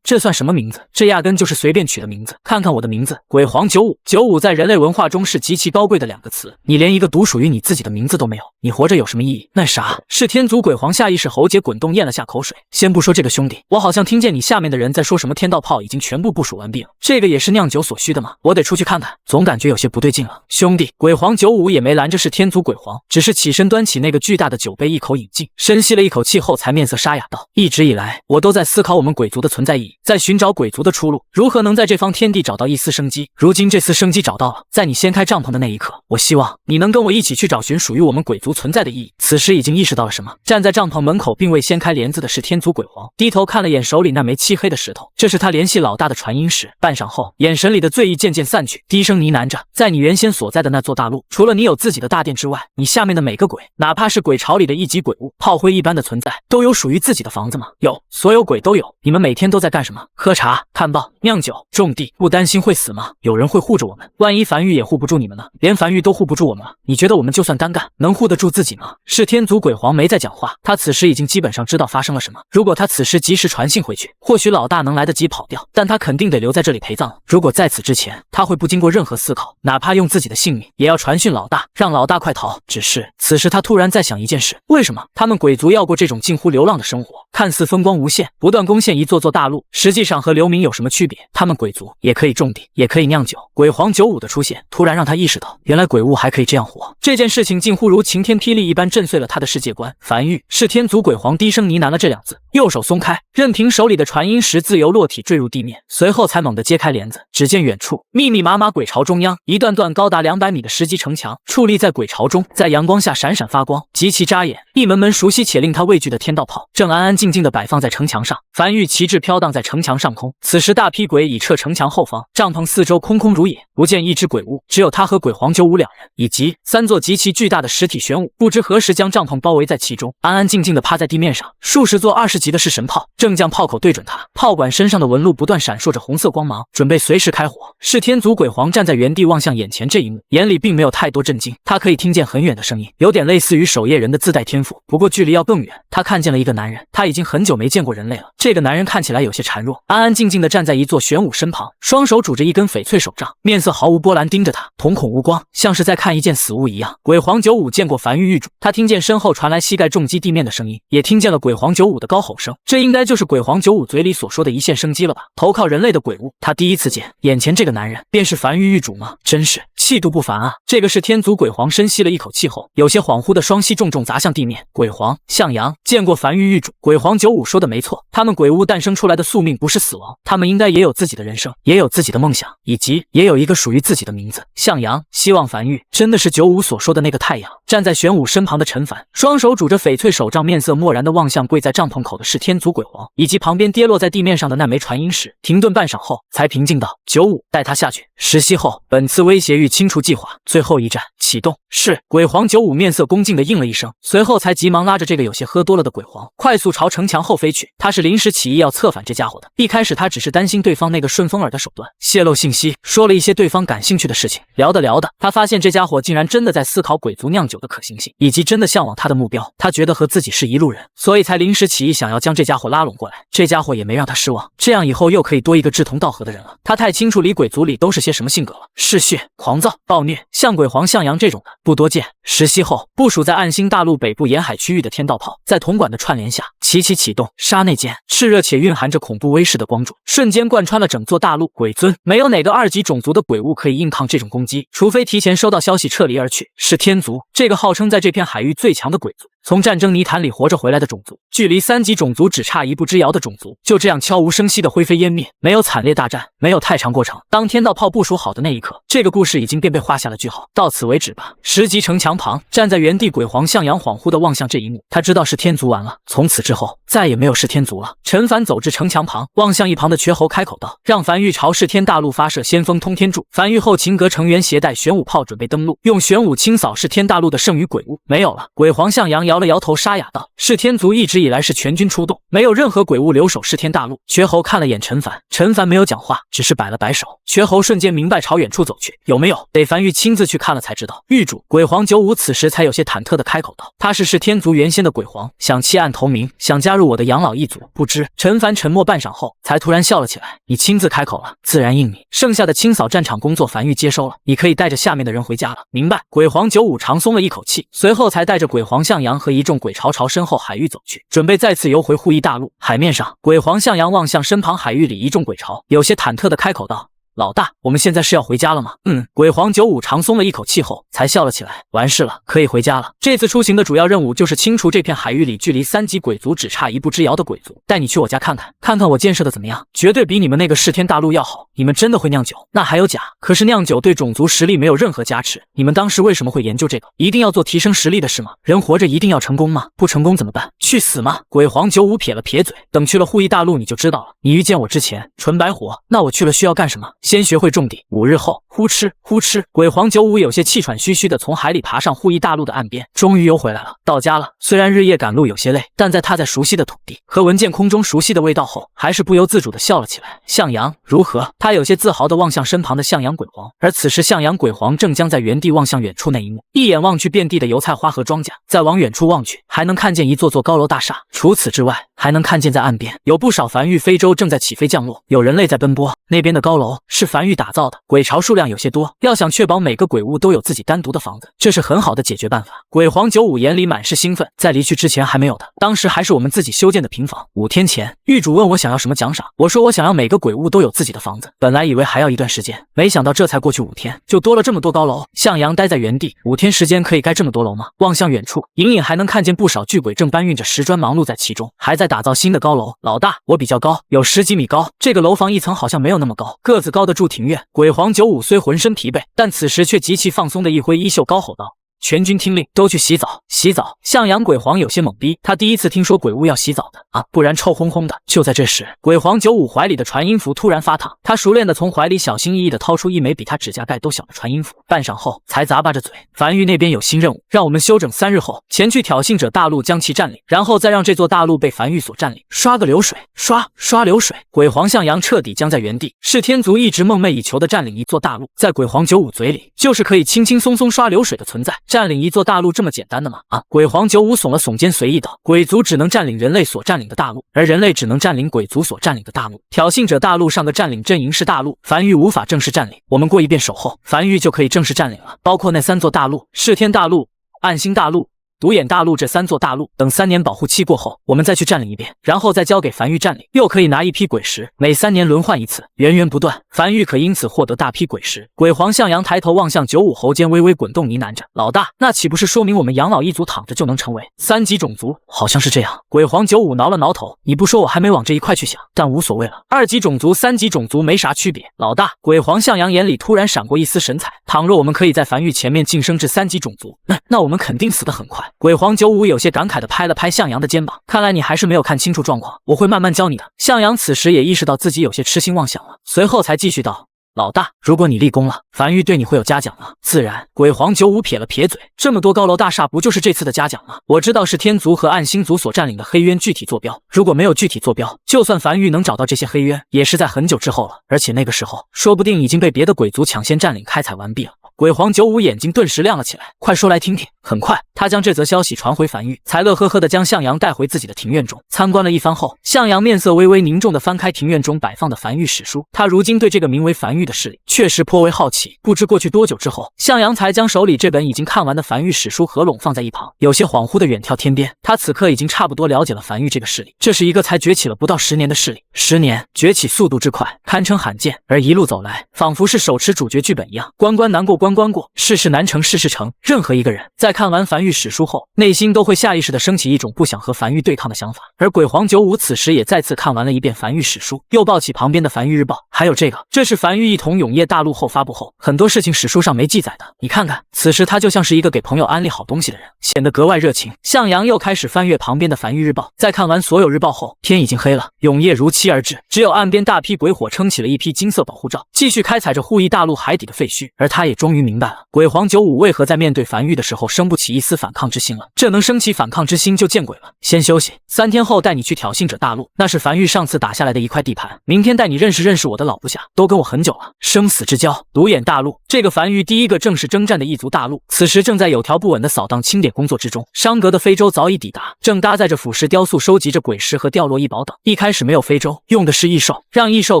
这算什么名字？这压根就是随便取的名字。看看我的名字，鬼皇95在人类文化中是极其高贵的2个词，你连一个独属于你自己的名字都没有，你活着有什么意义？那啥，是天族鬼皇下意识喉结滚动咽了下口水。先不说这个兄弟，我好像听见你下面的人在说什么天道炮已经全部部署完毕了，这个也是酿酒所需的吗？我得出去看看，总感觉有些不对劲了。兄弟，鬼皇95也没拦着是天族鬼皇，只是起身端起那个巨大的酒杯一口饮尽，深吸了一口气后才面色沙哑道：一直以来我都在思考我们鬼族的存在意义，在寻找鬼族的出路，如何能在这方天地找到一丝生机。如今这丝生机找到了，在你掀开帐篷的那一刻，我希望你能跟我一起去找寻属于我们鬼族存在的意义。此时已经意识到了什么，站在帐篷门口并未掀开帘子的是天族鬼皇，低头看了眼手里那枚漆黑的石头，这是他联系老大的传音石。半晌后，眼神里的醉意渐渐散去，低声呢喃着：在你原先所在的那座大陆，除了你有自己的大殿之外，你下面的每个鬼，哪怕是鬼巢里的1级鬼物、炮灰一般的存在，都有属于自己的房子吗？有，所有鬼都有。你们每天都在干什么？喝茶、看报、酿酒、种地，不担心会死吗？有人会护着我们，万一樊玉也护不住你们呢？连樊玉都护不住我们了，你觉得我们就算单干，能护得住自己吗？是天族鬼皇没再讲话，他此时已经基本上知道发生了什么。如果他此时及时传信回去，或许老大能来得及跑掉，但他肯定得留在这里陪葬了。如果在此之前，他会不经过任何思考，哪怕用自己的性命，也要传讯老大，让老大快逃。只是此时他突然在想一件事，为什么他们鬼族要过这种近乎流浪的生活？看似风光无限，不断攻陷一座座大陆，实际上和流民有什么区别？他们鬼族也可以种地，也可以酿酒。鬼皇95的出现，突然让他意识到，原来鬼物还可以这样活。这件事情近乎如晴天霹雳一般震碎了他的世界观。樊玉，是天族鬼皇低声呢喃了这2字，右手松开，任凭手里的传音石自由落体坠入地面，随后才猛地揭开帘子。只见远处密密麻麻鬼巢中央，一段段高达200米的石级城墙矗立在鬼巢中，在阳光下闪闪发光，极其扎眼。一门门熟悉且令他畏惧的天道炮正安安静静地摆放在城墙上。樊玉旗帜飘荡在城城墙上空。此时大批鬼已撤城墙后方，帐篷四周空空如也，不见一只鬼物，只有他和鬼皇九五两人，以及3座极其巨大的实体玄武，不知何时将帐篷包围在其中，安安静静地趴在地面上。数十座20级的式神炮正将炮口对准他，炮管身上的纹路不断闪烁着红色光芒，准备随时开火。是天族鬼皇站在原地望向眼前这一幕，眼里并没有太多震惊，他可以听见很远的声音，有点类似于守夜人的自带天赋，不过距离要更远。他看见了一个男人，他已经很久没见过人类了。这个男人看起来有些孱弱，安安静静地站在一座玄武身旁，双手拄着一根翡翠手杖，面色毫无波澜，盯着他，瞳孔无光，像是在看一件死物一样。鬼皇九五见过梵玉玉主，他听见身后传来膝盖重击地面的声音，也听见了鬼皇九五的高吼声，这应该就是鬼皇九五嘴里所说的一线生机了吧？投靠人类的鬼物，他第一次见，眼前这个男人便是梵玉玉主吗？真是气度不凡啊！这个是天族鬼皇深吸了一口气后，有些恍惚的双膝重重砸向地面。鬼皇向阳见过梵玉玉主，鬼皇九五说的没错，他们鬼物诞生出来的宿命不是死亡，他们应该也有自己的人生，也有自己的梦想，以及也有一个属于自己的名字。向阳希望梵玉真的是九五所说的那个太阳。站在玄武身旁的陈凡，双手拄着翡翠手杖，面色漠然地望向跪在帐篷口的是天族鬼皇，以及旁边跌落在地面上的那枚传音石，停顿半晌后，才平静道：九五，带他下去。实习后，本次威胁域清除计划最后一战启动。是。鬼皇九五面色恭敬地应了一声，随后才急忙拉着这个有些喝多了的鬼皇，快速朝城墙后飞去。他是临时起意要策反这家伙的，一开始他只是担心对方那个顺风耳的手段泄露信息，说了一些对方感兴趣的事情。聊着聊着，他发现这家伙竟然真的在思考鬼族酿酒的可行性，以及真的向往他的目标。他觉得和自己是一路人，所以才临时起意想要将这家伙拉拢过来。这家伙也没让他失望，这样以后又可以多一个志同道合的人了。他太清楚李鬼族里都是些什么性格了，嗜血、狂躁、暴虐，像鬼皇向阳这种的不多见。实习后，部署在暗星大陆北部沿海区域的天道炮，在铜管的串联下齐齐启动，刹那间，炽热且蕴含着恐怖威势的光柱瞬间贯穿了整座大陆。鬼尊，没有哪个2级种族的鬼物可以硬抗这种攻击，除非提前收到消息撤离而去。是天族，这个号称在这片海域最强的鬼族，从战争泥潭里活着回来的种族，距离3级种族只差一步之遥的种族，就这样悄无声息的灰飞烟灭，没有惨烈大战，没有太长过程。当天道炮部署好的那一刻，这个故事已经便被画下了句号，到此为止吧。10级城墙旁，站在原地鬼皇向阳恍惚地望向这一幕，他知道是天族完了，从此之后再也没有是天族了。陈凡走至城墙旁，望向一旁的瘸猴，开口道：让樊玉朝是天大陆发射先锋通天柱。樊玉后秦阁成员携带玄武炮准备登陆，用玄武清扫是天大陆的剩余鬼物。没有了。鬼皇向阳摇了摇头，沙哑道：是天族一直以来是全军出动，没有任何鬼物留守是天大陆。瘸猴看了眼陈凡，陈凡没有讲话，只是摆了摆手。瘸猴瞬间明白，朝远处走去。有没有？得樊玉亲自去看了才知道。玉主，鬼皇九五此时才有些忐忑的开口道：他是天族原先的鬼皇，想弃暗投明，想加入我的养老一族。不知。陈凡沉默半晌后，才突然笑了起来：你亲自开口了，自然应你。剩下的清扫战场工作樊玉接收了，你可以带着下面的人回家了。明白。鬼皇九五长松了一口气，随后才带着鬼皇向阳和一众鬼潮朝身后海域走去，准备再次游回护翼大陆。海面上，鬼皇向阳望向身旁海域里一众鬼潮，有些忐忑的开口道：老大，我们现在是要回家了吗？鬼皇九五长松了一口气后，才笑了起来。完事了，可以回家了。这次出行的主要任务就是清除这片海域里距离3级鬼族只差一步之遥的鬼族。带你去我家看看，看看我建设的怎么样，绝对比你们那个世天大陆要好。你们真的会酿酒？那还有假？可是酿酒对种族实力没有任何加持。你们当时为什么会研究这个？一定要做提升实力的事吗？人活着一定要成功吗？不成功怎么办？去死吗？鬼皇九五撇了撇嘴，等去了护翼大陆你就知道了。你遇见我之前纯白活，那我去了需要干什么？先学会种地。5日后，呼哧呼哧，鬼皇九五有些气喘吁吁的从海里爬上护翼大陆的岸边，终于游回来了。到家了。虽然日夜赶路有些累，但在他在熟悉的土地和闻见空中熟悉的味道后，还是不由自主的笑了起来。向阳如何？他有些自豪地望向身旁的向阳鬼皇，而此时向阳鬼皇正将在原地望向远处那一幕，一眼望去遍地的油菜花和庄稼，再往远处望去，还能看见一座座高楼大厦。除此之外，还能看见在岸边有不少繁育非洲正在起飞降落，有人类在奔波。那边的高楼是繁育打造的，鬼巢数量有些多，要想确保每个鬼物都有自己单独的房子，这是很好的解决办法。鬼皇95眼里满是兴奋，在离去之前还没有的，当时还是我们自己修建的平房。5天前，狱主问我想要什么奖赏，我说我想要每个鬼物都有自己的房子，本来以为还要一段时间，没想到这才过去5天，就多了这么多高楼。向阳待在原地，5天时间可以盖这么多楼吗？望向远处，隐隐还能看见不少巨鬼正搬运着石砖忙碌在其中，还在打造新的高楼。老大，我比较高，有10几米高，这个楼房一层好像没有那么高，个子高得住庭院。鬼皇95虽浑身疲惫，但此时却极其放松的一挥衣袖，高吼道：全军听令，都去洗澡！洗澡！向阳鬼皇有些懵逼，他第一次听说鬼屋要洗澡的啊，不然臭烘烘的。就在这时，鬼皇95怀里的传音符突然发烫，他熟练的从怀里小心翼翼的掏出一枚比他指甲盖都小的传音符，半晌后才咂巴着嘴：樊玉那边有新任务，让我们休整3日后前去挑衅者大陆将其占领，然后再让这座大陆被樊玉所占领。刷个流水，刷流水！鬼皇向阳彻底僵在原地，是天族一直梦寐以求的占领一座大陆，在鬼皇95嘴里就是可以轻轻松松刷流水的存在。占领一座大陆这么简单的吗？啊！鬼皇95耸了耸肩，随意道：鬼族只能占领人类所占领的大陆，而人类只能占领鬼族所占领的大陆。挑衅者大陆上的占领阵营是大陆，樊玉无法正式占领，我们过一遍守候，樊玉就可以正式占领了，包括那3座大陆：噬天大陆、暗星大陆、独眼大陆这3座大陆。等3年保护期过后，我们再去占领一遍，然后再交给樊玉占领，又可以拿一批鬼石，每3年轮换一次，源源不断，樊玉可因此获得大批鬼石。鬼皇向阳抬头望向95，喉间微微滚动，呢喃着：老大，那岂不是说明我们养老一族躺着就能成为3级种族？好像是这样。鬼皇95挠了挠头，你不说我还没往这一块去想，但无所谓了，2级种族、3级种族没啥区别。老大，鬼皇向阳眼里突然闪过一丝神采，倘若我们可以在樊玉前面晋升至3级种族，那我们肯定死得很快。鬼皇95有些感慨地拍了拍向阳的肩膀，看来你还是没有看清楚状况，我会慢慢教你的。向阳此时也意识到自己有些痴心妄想了，随后才继续道：老大，如果你立功了，樊玉对你会有嘉奖了。自然。鬼皇95撇了撇嘴，这么多高楼大厦不就是这次的嘉奖吗？我知道是天族和暗星族所占领的黑渊具体坐标，如果没有具体坐标，就算樊玉能找到这些黑渊，也是在很久之后了，而且那个时候说不定已经被别的鬼族抢先占领开采完毕了。鬼皇95眼睛顿时亮了起来，快说来听听。很快，他将这则消息传回樊玉，才乐呵呵地将向阳带回自己的庭院中。参观了一番后，向阳面色微微凝重地翻开庭院中摆放的樊玉史书。他如今对这个名为樊玉的势力确实颇为好奇。不知过去多久之后，向阳才将手里这本已经看完的樊玉史书合拢放在一旁，有些恍惚地远眺天边。他此刻已经差不多了解了樊玉这个势力，这是一个才崛起了不到10年的势力，10年崛起速度之快，堪称罕见。而一路走来，仿佛是手持主角剧本一样，关关难过关关过，事事难成事事成。任何一个人在看完樊玉史书后，内心都会下意识地升起一种不想和樊玉对抗的想法。而鬼皇95此时也再次看完了一遍樊玉史书，又抱起旁边的樊玉日报，还有这是樊玉一统永夜大陆后发布后，很多事情史书上没记载的。你看看，此时他就像是一个给朋友安利好东西的人，显得格外热情。向阳又开始翻阅旁边的樊玉日报，在看完所有日报后，天已经黑了，永夜如期而至，只有岸边大批鬼火撑起了一批金色保护罩，继续开采着护翼大陆海底的废墟。而他也终于明白了，鬼皇95为何在面对樊玉的时候生不起一丝反抗之心了。这能生起反抗之心就见鬼了。先休息，3天后带你去挑衅者大陆，那是樊玉上次打下来的一块地盘。明天带你认识认识我的老部下，都跟我很久了，生死之交。独眼大陆，这个樊玉第一个正式征战的异族大陆，此时正在有条不紊的扫荡清点工作之中。商格的非洲早已抵达，正搭载着腐蚀雕塑，收集着鬼石和掉落异宝等。一开始没有非洲，用的是异兽，让异兽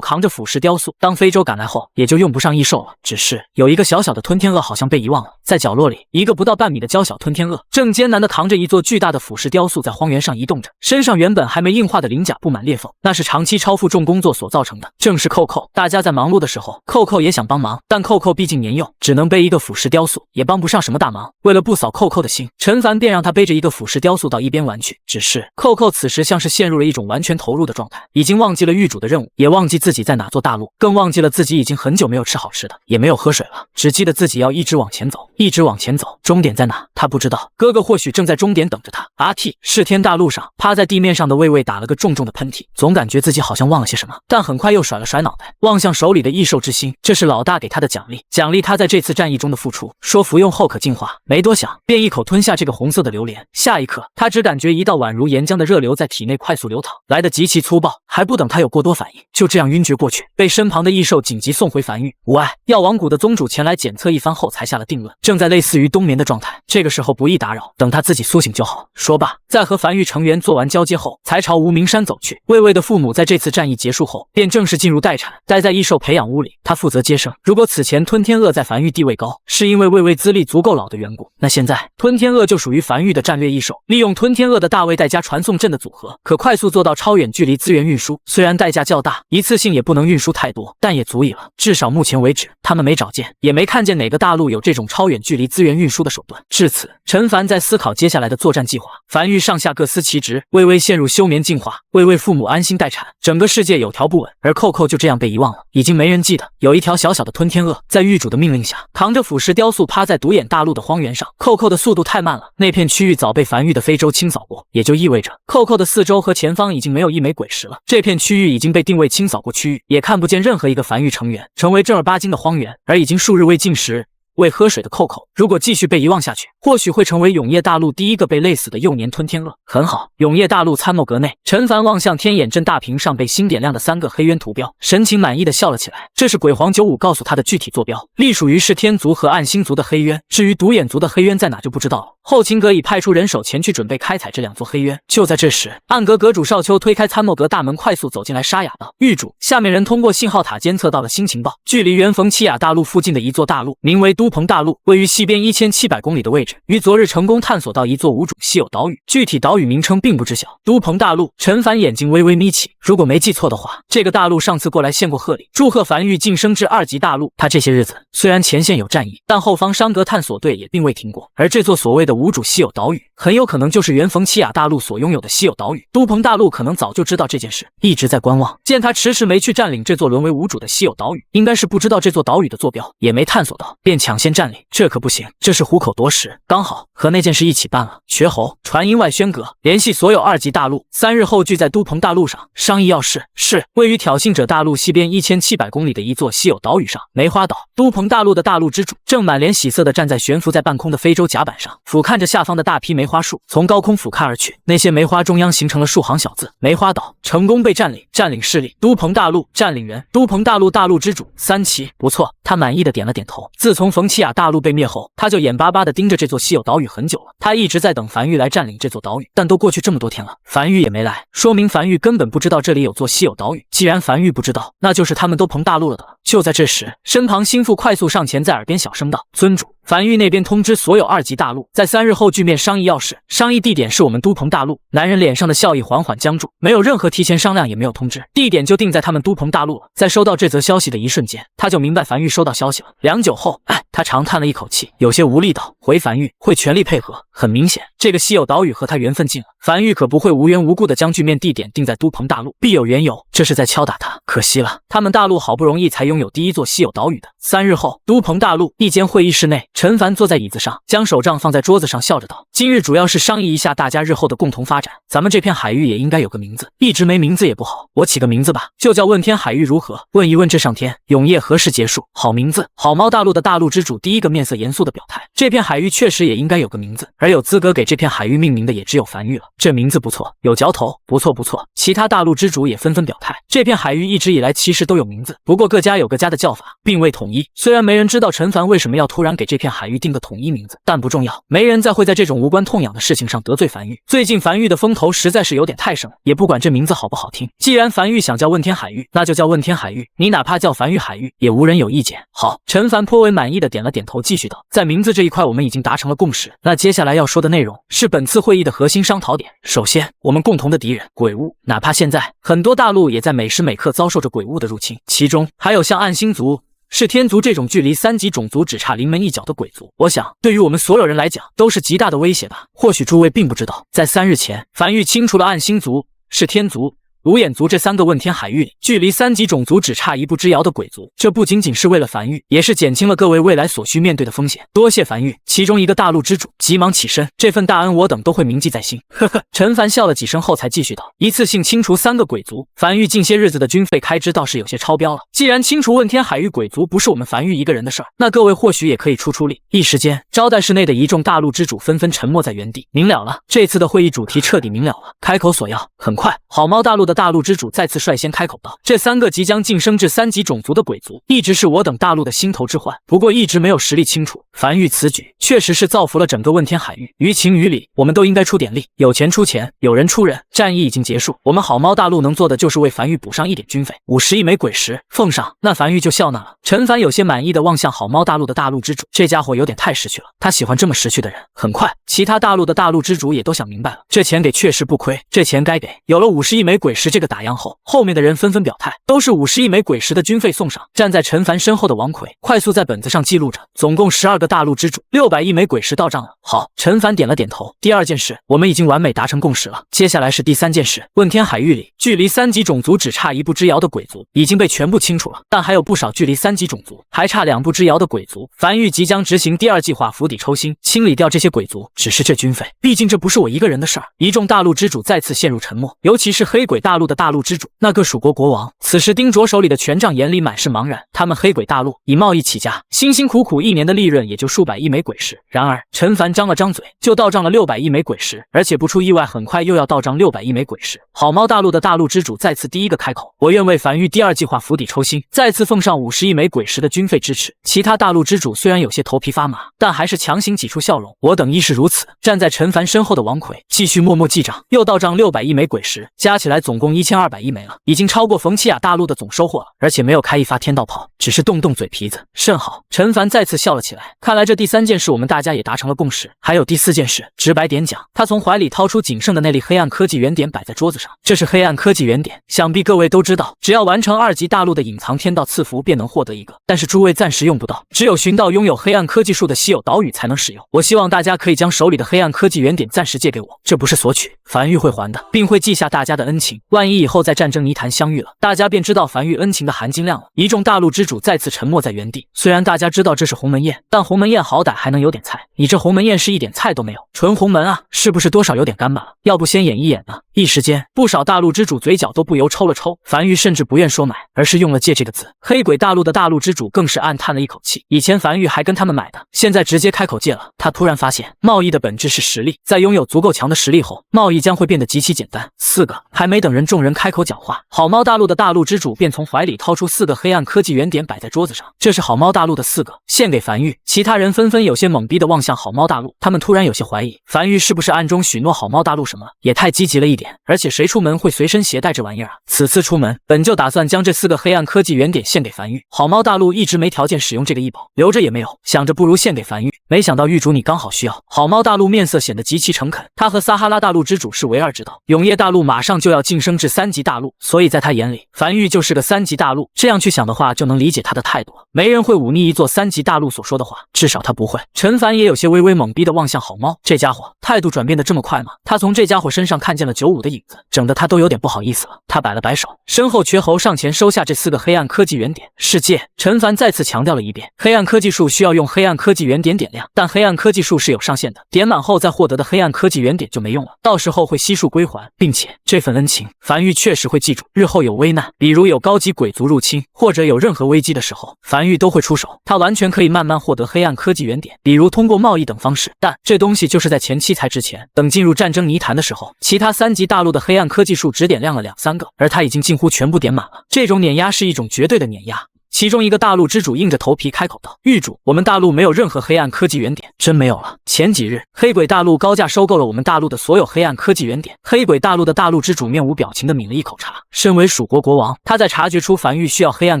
扛着腐蚀雕塑。当非洲赶来后，也就用不上异兽了。只是有一个小小的吞天鳄好像被遗忘了，在角落里，一个不到半米的娇小吞天鳄正艰难地扛着一座巨大的腐蚀雕塑在荒原上移动着，身上原本还没硬化的鳞甲布满裂缝，那是长期超负重工作所造成的。正是扣扣，大家在忙碌的时候，扣扣也想帮忙，但扣扣毕竟年幼，只能背一个腐蚀雕塑，也帮不上什么大忙。为了不扫扣扣的心，陈凡便让他背着一个腐蚀雕塑到一边玩去。只是扣扣此时像是陷入了一种完全投入的状态，已经忘记了狱主的任务，也忘记自己在哪座大陆，更忘记了自己已经很久没有吃好吃的，也没有喝水了，只记得自己要一直往前走，一直往前走，终点在哪？他不知道，哥哥或许正在终点等着他。阿 T， 噬天大陆上趴在地面上的魏魏打了个重重的喷嚏，总感觉自己好像忘了些什么，但很快又甩了甩脑袋，望向手里的异兽之心，这是老大给他的奖励，奖励他在这次战役中的付出，说服用后可净化。没多想，便一口吞下这个红色的榴莲。下一刻，他只感觉一道宛如岩浆的热流在体内快速流淌，来得极其粗暴，还不等他有过多反应，就这样晕厥过去，被身旁的异兽紧急送回樊玉。无碍，药王谷的宗主前来检测一番后才下了定论，正在类似于冬眠的状态，这个时候不宜打扰，等他自己苏醒就好。说罢，在和樊玉成员做完交接后，才朝无名山走去。魏魏的父母在这次战役结束后，便正式进入待产，待在异兽培养屋里，他负责接生。如果此前吞天鳄在樊玉地位高，是因为魏魏资历足够老的缘故，那现在吞天鳄就属于樊玉的战略异兽，利用吞天鳄的大卫带加传送阵的组合，可快速做到超远距离资源运输。虽然代价较大，一次性也不能运输太多，但也足以了。至少目前为止，他们没找见，也没看见现哪个大陆有这种超远距离资源运输的手段。至此，陈凡在思考接下来的作战计划。樊玉上下各司其职，微微陷入休眠进化，为父母安心待产，整个世界有条不紊。而扣扣就这样被遗忘了，已经没人记得有一条小小的吞天鳄在狱主的命令下，扛着腐蚀雕塑趴在独眼大陆的荒原上。扣扣的速度太慢了，那片区域早被樊玉的非洲清扫过，也就意味着扣扣的四周和前方已经没有一枚鬼石了。这片区域已经被定位清扫过区域，也看不见任何一个樊玉成员，成为正儿八经的荒原。而已经数日未进食未喝水的扣扣，如果继续被遗忘下去，或许会成为永夜大陆第一个被累死的幼年吞天鳄。很好，永夜大陆参谋阁内，陈凡望向天眼阵大屏上被新点亮的3个黑渊图标，神情满意的笑了起来。这是鬼皇95告诉他的具体坐标，隶属于是天族和暗星族的黑渊，至于独眼族的黑渊在哪就不知道了。后秦阁已派出人手前去准备开采这2座黑渊。就在这时，暗阁阁主少秋推开参谋阁大门，快速走进来，沙哑道：“狱主，下面人通过信号塔监测到了新情报，距离原冯奇亚大陆附近的一座大陆，名为都鹏大陆，位于西边1700公里的位置，于昨日成功探索到一座无主稀有岛屿，具体岛屿名称并不知晓。”都鹏大陆，陈凡眼睛微微眯起，如果没记错的话，这个大陆上次过来献过贺礼，祝贺樊玉晋升至2级大陆。他这些日子虽然前线有战役，但后方山阁探索队也并未停过，而这座所谓的无主稀有岛屿，很有可能就是原冯奇亚大陆所拥有的稀有岛屿。都鹏大陆可能早就知道这件事，一直在观望。见他迟迟没去占领这座沦为无主的稀有岛屿，应该是不知道这座岛屿的坐标，也没探索到，便抢先占领，这可不行，这是虎口夺食。刚好和那件事一起办了。瘸猴传音外宣阁，联系所有2级大陆，3日后聚在都鹏大陆上商议要事。是位于挑衅者大陆西边1700公里的一座稀有岛屿上，梅花岛。都鹏大陆的大陆之主正满脸喜色地站在悬浮在半空的非洲甲板上，俯瞰着下方的大批梅花树，从高空俯瞰而去，那些梅花中央形成了数行小字：梅花岛成功被占领，占领势力都鹏大陆，占领人都鹏大陆大陆之主3期。不错，他满意的点了点头。自从冯奇亚大陆被灭后，他就眼巴巴地盯着这座稀有岛屿很久了。他一直在等樊玉来占领这座岛屿，但都过去这么多天了，樊玉也没来，说明樊玉根本不知道这里有座稀有岛屿。既然樊玉不知道，那就是他们都鹏大陆了的。就在这时，身旁心腹快速上前，在耳边小声道：“尊主，樊玉那边通知所有2级大陆，在3日后聚面商议要事，商议地点是我们都鹏大陆。”男人脸上的笑意缓缓僵住，没有任何提前商量，也没有通知，地点就定在他们都鹏大陆了。在收到这则消息的一瞬间，他就明白樊玉收到消息了。良久后，他长叹了一口气，有些无力道：“回樊玉，会全力配合。”很明显，这个稀有岛屿和他缘分尽了，樊玉可不会无缘无故的将聚面地点定在都鹏大陆，必有缘由，这是在敲打他。可惜了，他们大陆好不容易才拥有第一座稀有岛屿的。3日后，都鹏大陆一间会议室内，陈凡坐在椅子上，将手杖放在桌子上，笑着道：“今日主要是商议一下大家日后的共同发展，咱们这片海域也应该有个名字，一直没名字也不好，我起个名字吧，就叫问天海域如何？问一问这上天，永夜何时结束？好名字。”好猫大陆的大陆之主第一个面色严肃的表态，这片海域确实也应该有个名字，而有资格给这片海域命名的也只有樊玉了。这名字不错，有嚼头，不错不错。其他大陆之主也纷纷表态，这片海域一直以来其实都有名字，不过各家有各家的叫法，并未统一。虽然没人知道陈凡为什么要突然给这片海域定个统一名字，但不重要，没人再会在这种无关痛痒的事情上得罪樊玉。最近樊玉的风头实在是有点太盛了，也不管这名字好不好听，既然樊玉想叫问天海域，那就叫问天海域，你哪怕叫樊玉海域，也无人有意见。好，陈凡颇为满意的点了点头，继续道：“在名字这一块我们已经达成了共识，那接下来要说的内容是本次会议的核心商讨点。首先，我们共同的敌人鬼物，哪怕现在很多大陆也在每时每刻遭受着鬼物的入侵，其中还有像暗星族、是天族这种距离3级种族只差临门一脚的鬼族，我想对于我们所有人来讲都是极大的威胁吧。或许诸位并不知道，在3日前，樊玉清除了暗星族、是天族、独眼族这3个问天海域里，距离3级种族只差一步之遥的鬼族，这不仅仅是为了樊玉，也是减轻了各位未来所需面对的风险。多谢樊玉。其中一个大陆之主急忙起身，这份大恩我等都会铭记在心。呵呵，陈凡笑了几声后才继续道：“一次性清除3个鬼族，樊玉近些日子的军费开支倒是有些超标了。既然清除问天海域鬼族不是我们樊玉一个人的事儿，那各位或许也可以出力。”一时间，招待室内的一众大陆之主纷纷沉默在原地。明了了，这次的会议主题彻底明了了。开口索要。很快，好猫大陆的大陆之主再次率先开口道：“这3个即将晋升至3级种族的鬼族，一直是我等大陆的心头之患，不过一直没有实力清除。樊玉此举确实是造福了整个问天海域，于情于理，我们都应该出点力，有钱出钱，有人出人。战役已经结束，我们好猫大陆能做的就是为樊玉补上一点军费，50亿枚鬼石奉上，那樊玉就笑纳了。”陈凡有些满意的望向好猫大陆的大陆之主，这家伙有点太识趣了，他喜欢这么识趣的人。很快，其他大陆的大陆之主也都想明白了，这钱给确实不亏，这钱该给。有了50亿枚鬼石石这个打样后，后面的人纷纷表态，都是50亿枚鬼石的军费送上。站在陈凡身后的王奎快速在本子上记录着，总共12个大陆之主，600亿枚鬼石到账了。好，陈凡点了点头。第二件事，我们已经完美达成共识了。接下来是第三件事，问天海域里，距离3级种族只差1步之遥的鬼族已经被全部清除了，但还有不少距离3级种族还差2步之遥的鬼族。樊玉即将执行第2计划，釜底抽薪，清理掉这些鬼族。只是这军费，毕竟这不是我一个人的事儿。一众大陆之主再次陷入沉默，尤其是黑鬼大陆的大陆之主，那个蜀国国王，此时丁卓手里的权杖眼里满是茫然。他们黑鬼大陆以贸易起家，辛辛苦苦1年的利润也就数百亿枚鬼石。然而陈凡张了张嘴，就到账了600亿枚鬼石，而且不出意外，很快又要到账600亿枚鬼石。好猫大陆的大陆之主再次第一个开口，我愿为樊玉第2计划釜底抽薪，再次奉上50亿枚鬼石的军费支持。其他大陆之主虽然有些头皮发麻，但还是强行挤出笑容。我等亦是如此。站在陈凡身后的王奎继续默默记账，又到账600亿枚鬼石，加起来总共1200亿枚了，已经超过冯奇亚大陆的总收获了，而且没有开一发天道炮，只是动动嘴皮子。甚好，陈凡再次笑了起来。看来这第3件事我们大家也达成了共识。还有第4件事，直白点讲，他从怀里掏出仅剩的那粒黑暗科技原点摆在桌子上，这是黑暗科技原点，想必各位都知道，只要完成2级大陆的隐藏天道赐福便能获得一个，但是诸位暂时用不到，只有寻到拥有黑暗科技树的稀有岛屿才能使用。我希望大家可以将手里的黑暗科技原点暂时借给我，这不是索取，樊玉会还的，并会记下大家的恩情。万一以后在战争泥潭相遇了，大家便知道樊玉恩情的含金量了。一众大陆之主再次沉默在原地。虽然大家知道这是鸿门宴，但鸿门宴好歹还能有点菜，你这鸿门宴是一点菜都没有，纯鸿门啊，是不是多少有点干巴了？要不先演一演呢？一时间，不少大陆之主嘴角都不由抽了抽。樊玉甚至不愿说买，而是用了借这个字。黑鬼大陆的大陆之主更是暗叹了一口气，以前樊玉还跟他们买的，现在直接开口借了。他突然发现，贸易的本质是实力，在拥有足够强的实力后，贸易将会变得极其简单。4个，还没等众人开口讲话，好猫大陆的大陆之主便从怀里掏出4个黑暗科技原点摆在桌子上，这是好猫大陆的4个，献给樊玉。其他人纷纷有些懵逼的望向好猫大陆，他们突然有些怀疑，樊玉是不是暗中许诺好猫大陆什么？也太积极了一点，而且谁出门会随身携带这玩意儿啊？此次出门本就打算将这4个黑暗科技原点献给樊玉，好猫大陆一直没条件使用这个异宝，留着也没有，想着不如献给樊玉，没想到玉主你刚好需要。好猫大陆面色显得极其诚恳，他和撒哈拉大陆之主是唯二知道，永夜大陆马上就要晋升至3级大陆，所以在他眼里，樊玉就是个3级大陆。这样去想的话，就能理解他的态度了。没人会忤逆一座3级大陆所说的话，至少他不会。陈凡也有些微微懵逼的望向好猫，这家伙态度转变得这么快吗？他从这家伙身上看见了95的影子，整得他都有点不好意思了。他摆了摆手，身后瘸猴上前收下这4个黑暗科技原点。世界，陈凡再次强调了一遍，黑暗科技树需要用黑暗科技原点点亮，但黑暗科技树是有上限的，点满后再获得的黑暗科技原点就没用了，到时候会悉数归还，并且这份恩情樊玉确实会记住，日后有危难，比如有高级鬼族入侵，或者有任何危机的时候，樊玉都会出手。他完全可以慢慢获得黑暗科技原点，比如通过贸易等方式，但这东西就是在前期才值钱，等进入战争泥潭的时候，其他3级大陆的黑暗科技树只点亮了2-3个，而他已经近乎全部点满了。这种碾压是一种绝对的碾压。其中一个大陆之主硬着头皮开口道：“狱主，我们大陆没有任何黑暗科技原点，真没有了。前几日，黑鬼大陆高价收购了我们大陆的所有黑暗科技原点。”黑鬼大陆的大陆之主面无表情地抿了一口茶。身为蜀国国王，他在察觉出樊玉需要黑暗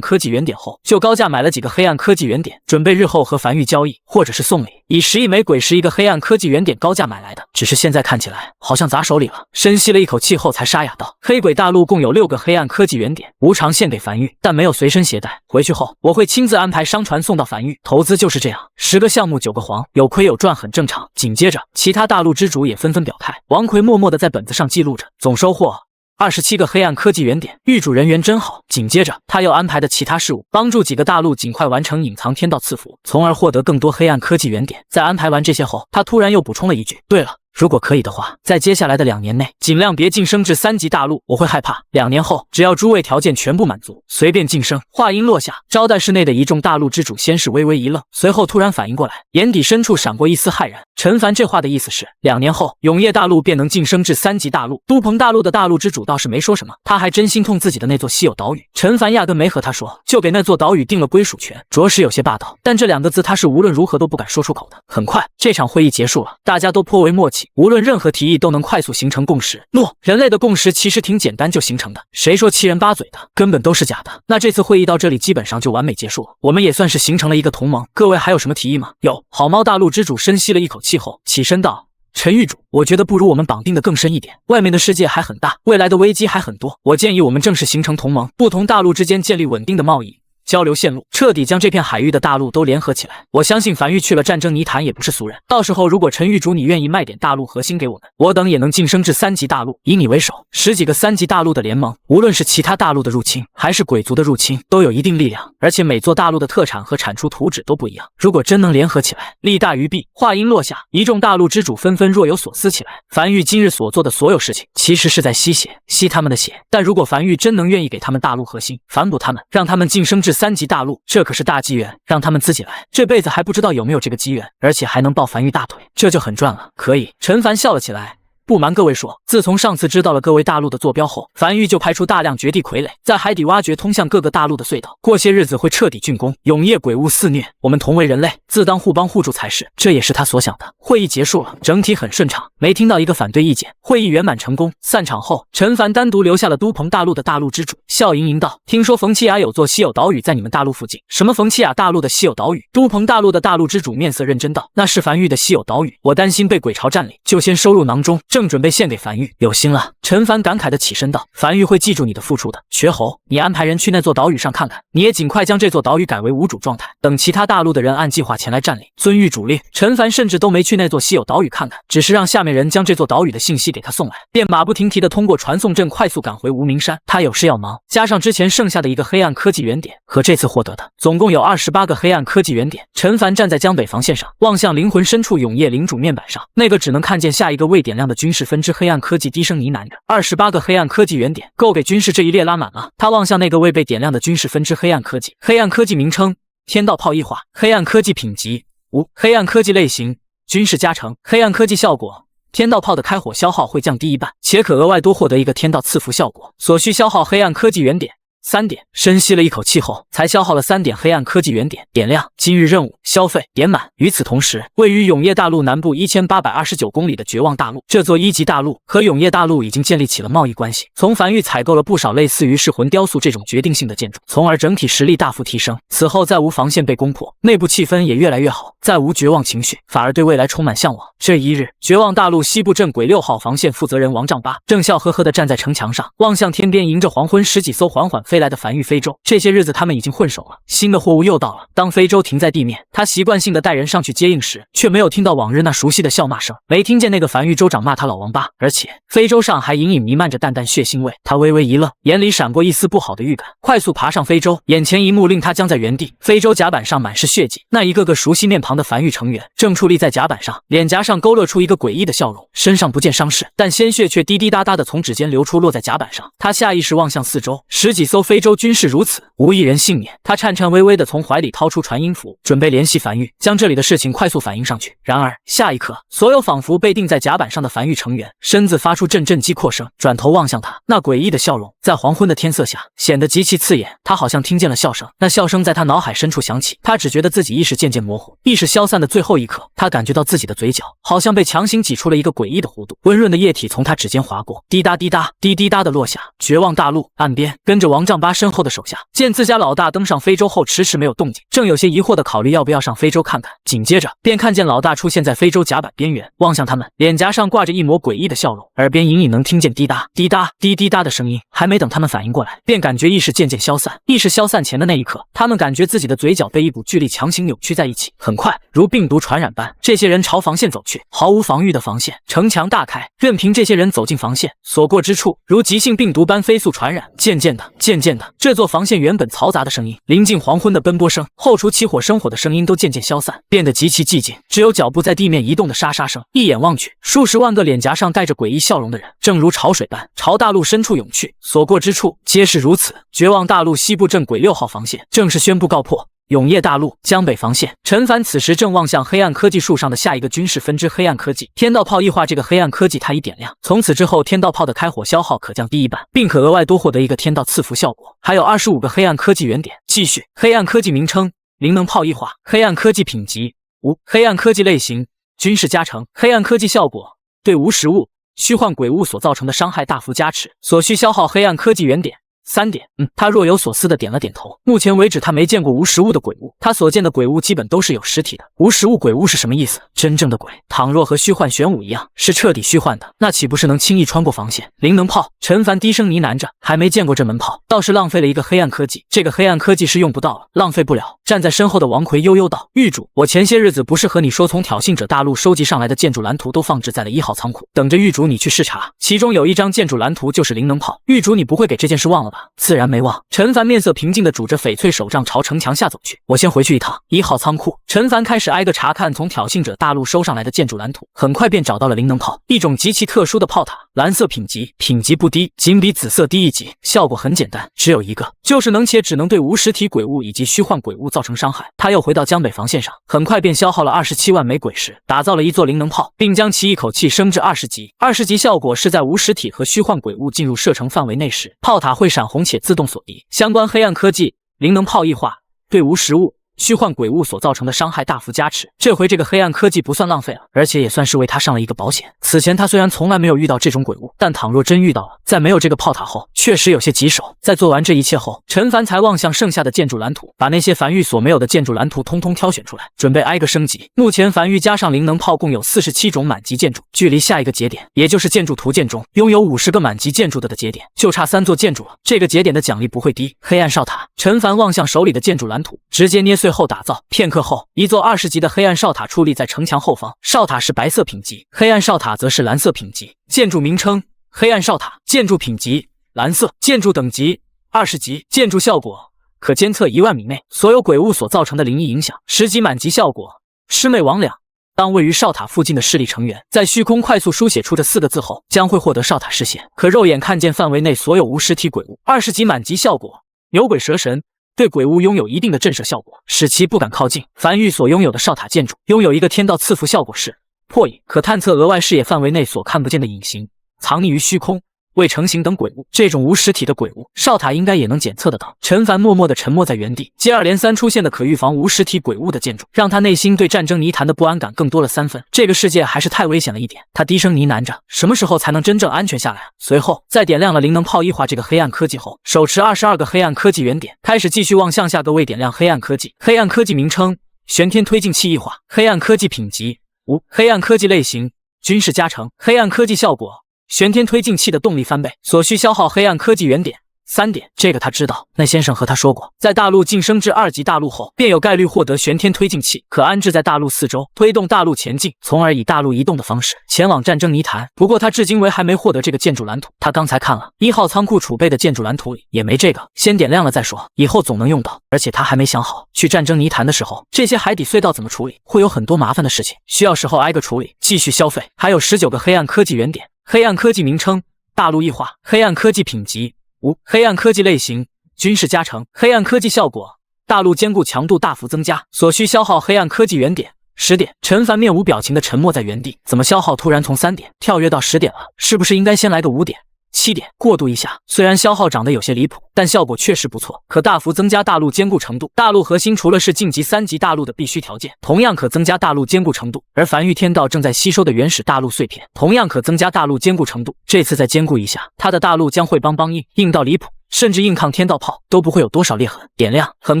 科技原点后，就高价买了几个黑暗科技原点，准备日后和樊玉交易，或者是送礼。以10亿枚鬼石一个黑暗科技原点高价买来的，只是现在看起来好像砸手里了。深吸了一口气后，才沙哑道：“黑鬼大陆共有6个黑暗科技原点，无偿献给樊玉，但没有随身携带。回去后，我会亲自安排商船送到樊玉。投资就是这样，10个项目9个黄，有亏有赚很正常。”紧接着，其他大陆之主也纷纷表态。王奎默默地在本子上记录着总收获27个黑暗科技原点，狱主人缘真好。紧接着，他又安排的其他事务，帮助几个大陆尽快完成隐藏天道赐福，从而获得更多黑暗科技原点。在安排完这些后，他突然又补充了一句：“对了，如果可以的话，在接下来的2年内，尽量别晋升至3级大陆，我会害怕。2年后，只要诸位条件全部满足，随便晋升。”话音落下，招待室内的一众大陆之主先是微微一愣，随后突然反应过来，眼底深处闪过一丝骇然。陈凡这话的意思是，2年后，永夜大陆便能晋升至3级大陆。都鹏大陆的大陆之主倒是没说什么，他还真心痛自己的那座稀有岛屿。陈凡压根没和他说，就给那座岛屿定了归属权，着实有些霸道。但这2个字他是无论如何都不敢说出口的。很快，这场会议结束了，大家都颇为默契。无论任何提议都能快速形成共识。诺，人类的共识其实挺简单就形成的，谁说七人八嘴的，根本都是假的。那这次会议到这里基本上就完美结束了，我们也算是形成了一个同盟。各位还有什么提议吗？有。好猫大陆之主深吸了一口气后起身道：“陈玉主，我觉得不如我们绑定的更深一点。外面的世界还很大，未来的危机还很多。我建议我们正式形成同盟，不同大陆之间建立稳定的贸易交流线路，彻底将这片海域的大陆都联合起来。我相信樊玉去了战争泥潭也不是俗人。到时候如果陈玉主你愿意卖点大陆核心给我们，我等也能晋升至3级大陆。以你为首，10几个3级大陆的联盟，无论是其他大陆的入侵，还是鬼族的入侵，都有一定力量。而且每座大陆的特产和产出图纸都不一样。如果真能联合起来，利大于弊。话音落下，一众大陆之主纷纷若有所思起来。樊玉今日所做的所有事情，其实是在吸血，吸他们的血。但如果樊玉真能愿意给他们大陆核心，反哺他们，让他们晋升至3级大陆，这可是大机缘，让他们自己来。这辈子还不知道有没有这个机缘，而且还能抱樊玉大腿，这就很赚了。可以，陈凡笑了起来。不瞒各位说，自从上次知道了各位大陆的坐标后，樊玉就派出大量绝地傀儡，在海底挖掘通向各个大陆的隧道。过些日子会彻底竣工，永夜鬼物肆虐，我们同为人类，自当互帮互助才是。这也是他所想的。会议结束了，整体很顺畅，没听到一个反对意见。会议圆满成功。散场后，陈凡单独留下了都鹏大陆的大陆之主，笑盈盈道：“听说冯奇雅有座稀有岛屿在你们大陆附近。什么冯奇雅大陆的稀有岛屿？”都鹏大陆的大陆之主面色认真道：“那是樊玉的稀有岛屿，我担心被鬼巢占领，就先收入囊中，正准备献给樊玉。有心了。”陈凡感慨地起身道：“樊玉会记住你的付出的。瘸猴，你安排人去那座岛屿上看看，你也尽快将这座岛屿改为无主状态，等其他大陆的人按计划前来占领。遵玉主令。”陈凡甚至都没去那座稀有岛屿看看，只是让下面人将这座岛屿的信息给他送来，便马不停蹄地通过传送阵快速赶回无名山。他有事要忙，加上之前剩下的一个黑暗科技原点和这次获得的，总共有28个黑暗科技原点。陈凡站在江北防线上，望向灵魂深处永夜领主面板上那个只能看见下一个未点亮的军事分支黑暗科技，低声呢喃着：28个黑暗科技原点够给军事这一列拉满了。他望向那个未被点亮的军事分支黑暗科技，黑暗科技名称：天道炮异化，黑暗科技品级无，黑暗科技类型：军事加成，黑暗科技效果：天道炮的开火消耗会降低1半，且可额外多获得一个天道赐福效果。所需消耗黑暗科技原点3点。深吸了一口气后，才消耗了3点黑暗科技原点。点亮，今日任务消费点满。与此同时，位于永夜大陆南部1829公里的绝望大陆，这座1级大陆和永夜大陆已经建立起了贸易关系。从樊玉采购了不少类似于噬魂雕塑这种决定性的建筑，从而整体实力大幅提升。此后再无防线被攻破，内部气氛也越来越好，再无绝望情绪，反而对未来充满向往。这一日，绝望大陆西部镇鬼6号防线负责人王丈八正笑呵呵地站在城墙上，望向天边迎着黄昏10几艘缓缓飞来的樊玉非洲。这些日子他们已经混熟了，新的货物又到了。当非洲停在地面，他习惯性的带人上去接应时，却没有听到往日那熟悉的笑骂声，没听见那个樊玉州长骂他老王八，而且非洲上还隐隐弥漫着淡淡血腥味。他微微一愣，眼里闪过一丝不好的预感，快速爬上非洲。眼前一幕令他僵在原地，非洲甲板上满是血迹，那一个个熟悉面庞的樊玉成员正矗立在甲板上，脸颊上勾勒出一个诡异的笑容，身上不见伤势，但鲜血却滴滴答答的从指尖流出，落在甲板上。他下意识望向四周，10几艘非洲军士如此，无一人幸免。他颤颤巍巍地从怀里掏出传音符，准备联系樊玉，将这里的事情快速反映上去。然而下一刻，所有仿佛被钉在甲板上的樊玉成员身子发出阵阵击扩声，转头望向他，那诡异的笑容在黄昏的天色下显得极其刺眼。他好像听见了笑声，那笑声在他脑海深处响起，他只觉得自己意识渐渐模糊，意识消散的最后一刻，他感觉到自己的嘴角好像被强行挤出了一个诡异的弧度，温润的液体从他指尖划过，滴答滴答滴滴答的落下。绝望大陆岸边，跟着王丈八身后的手下见自家老大登上非洲后迟迟没有动静，正有些疑惑的考虑要不要上非洲看看，紧接着便看见老大出现在非洲甲板边缘，望向他们，脸颊上挂着一抹诡异的笑容，耳边隐隐能听见滴答滴答滴滴答的声音。还没等他们反应过来，便感觉意识渐渐消散。意识消散前的那一刻，他们感觉自己的嘴角被一股巨力强行扭曲在一起。很快，如病毒传染般，这些人朝防线走去，毫无防御的防线，城墙大开，任凭这些人走进防线，所过之处如急性病毒般飞速传染。渐渐的，这座防线原本嘈杂的声音，临近黄昏的奔波声，后厨起火生火的声音都渐渐消散，变得极其寂静，只有脚步在地面移动的沙沙声。一眼望去，数十万个脸颊上带着诡异笑容的人，正如潮水般朝大陆深处涌去，所过之处皆是如此。绝望大陆西部镇鬼6号防线正式宣布告破。永夜大陆江北防线，陈凡此时正望向黑暗科技树上的下一个军事分支黑暗科技天道炮异化。这个黑暗科技他已点亮，从此之后天道炮的开火消耗可降低1半，并可额外多获得一个天道赐福效果，还有25个黑暗科技原点。继续，黑暗科技名称：灵能炮异化，黑暗科技品级无，黑暗科技类型：军事加成，黑暗科技效果：对无实物、虚幻鬼物所造成的伤害大幅加持，所需消耗黑暗科技原点3点，他若有所思的点了点头。目前为止他没见过无实物的鬼物，他所见的鬼物基本都是有实体的。无实物鬼物是什么意思？真正的鬼，倘若和虚幻玄武一样，是彻底虚幻的，那岂不是能轻易穿过防线？灵能炮，陈凡低声呢喃着，还没见过这门炮，倒是浪费了一个黑暗科技。这个黑暗科技是用不到了，浪费不了。站在身后的王奎悠悠道：“狱主，我前些日子不是和你说从挑衅者大陆收集上来的建筑蓝图都放置在了1号仓库，等着狱主你去视察。其中有一张建筑蓝图就是灵能炮，狱主你不会给这件事忘了吧？”自然没忘。陈凡面色平静地拄着翡翠手杖朝城墙下走去。我先回去一趟。1号仓库，陈凡开始挨个查看从挑衅者大陆收上来的建筑蓝图，很快便找到了灵能炮，一种极其特殊的炮塔，蓝色品级，品级不低，仅比紫色低一级。效果很简单，只有一个，就是能且只能对无实体鬼物以及虚幻鬼物造成伤害。他又回到江北防线上，很快便消耗了27万枚鬼石，打造了一座灵能炮，并将其一口气升至20级。20级效果是在无实体和虚幻鬼物进入射程范围内时，炮塔会闪红且自动锁敌。相关黑暗科技灵能炮异化，对无实物、虚幻鬼物所造成的伤害大幅加持。这回这个黑暗科技不算浪费了，而且也算是为他上了一个保险。此前他虽然从来没有遇到这种鬼物，但倘若真遇到了，在没有这个炮塔后，确实有些棘手。在做完这一切后，陈凡才望向剩下的建筑蓝图，把那些梵域所没有的建筑蓝图通通挑选出来，准备挨个升级。目前梵域加上灵能炮共有47种满级建筑，距离下一个节点，也就是建筑图鉴中拥有50个满级建筑的节点，就差3座建筑了。这个节点的奖励不会低。黑暗哨塔，陈凡望向手里的建筑蓝图，直接捏碎后打造。片刻后，一座20级的黑暗哨塔矗立在城墙后方，哨塔是白色品级，黑暗哨塔则是蓝色品级。建筑名称：黑暗哨塔，建筑品级蓝色，建筑等级20级，建筑效果可监测1万米内所有鬼物所造成的灵异影响。10级满级效果：魑魅魍魉。当位于哨塔附近的势力成员在虚空快速书写出这4个字后，将会获得哨塔视线，可肉眼看见范围内所有无实体鬼物。20级满级效果：牛鬼蛇神，对鬼物拥有一定的震慑效果，使其不敢靠近。梵域所拥有的哨塔建筑拥有一个天道赐福效果是破影，可探测额外视野范围内所看不见的隐形、藏匿于虚空、未成型等鬼物。这种无实体的鬼物，哨塔应该也能检测得到。陈凡默默地沉默在原地，接二连三出现的可预防无实体鬼物的建筑，让他内心对战争泥潭的不安感更多了3分。这个世界还是太危险了一点。他低声呢喃着，什么时候才能真正安全下来啊？随后，在点亮了灵能炮异化这个黑暗科技后，手持22个黑暗科技原点，开始继续望向下个未点亮黑暗科技。黑暗科技名称：玄天推进器异化。黑暗科技品级：无。黑暗科技类型：军事加成。黑暗科技效果：玄天推进器的动力翻倍，所需消耗黑暗科技原点3点。这个他知道，那先生和他说过，在大陆晋升至2级大陆后，便有概率获得玄天推进器，可安置在大陆4周，推动大陆前进，从而以大陆移动的方式前往战争泥潭。不过他至今为还没获得这个建筑蓝图，他刚才看了1号仓库储备的建筑蓝图里也没这个，先点亮了再说，以后总能用到。而且他还没想好去战争泥潭的时候，这些海底隧道怎么处理，会有很多麻烦的事情，需要时候挨个处理，继续消费。还有19个黑暗科技原点。黑暗科技名称：大陆异化。黑暗科技品级：无。黑暗科技类型：军事加成。黑暗科技效果：大陆坚固强度大幅增加，所需消耗黑暗科技原点10点。陈凡面无表情的沉默在原地，怎么消耗突然从3点跳跃到10点了？是不是应该先来个5点、7点过渡一下？虽然消耗涨得有些离谱，但效果确实不错，可大幅增加大陆坚固程度。大陆核心除了是晋级3级大陆的必须条件，同样可增加大陆坚固程度。而梵域天道正在吸收的原始大陆碎片，同样可增加大陆坚固程度。这次再坚固一下，他的大陆将会邦邦硬，硬到离谱。甚至硬抗天道炮都不会有多少裂痕。点亮，很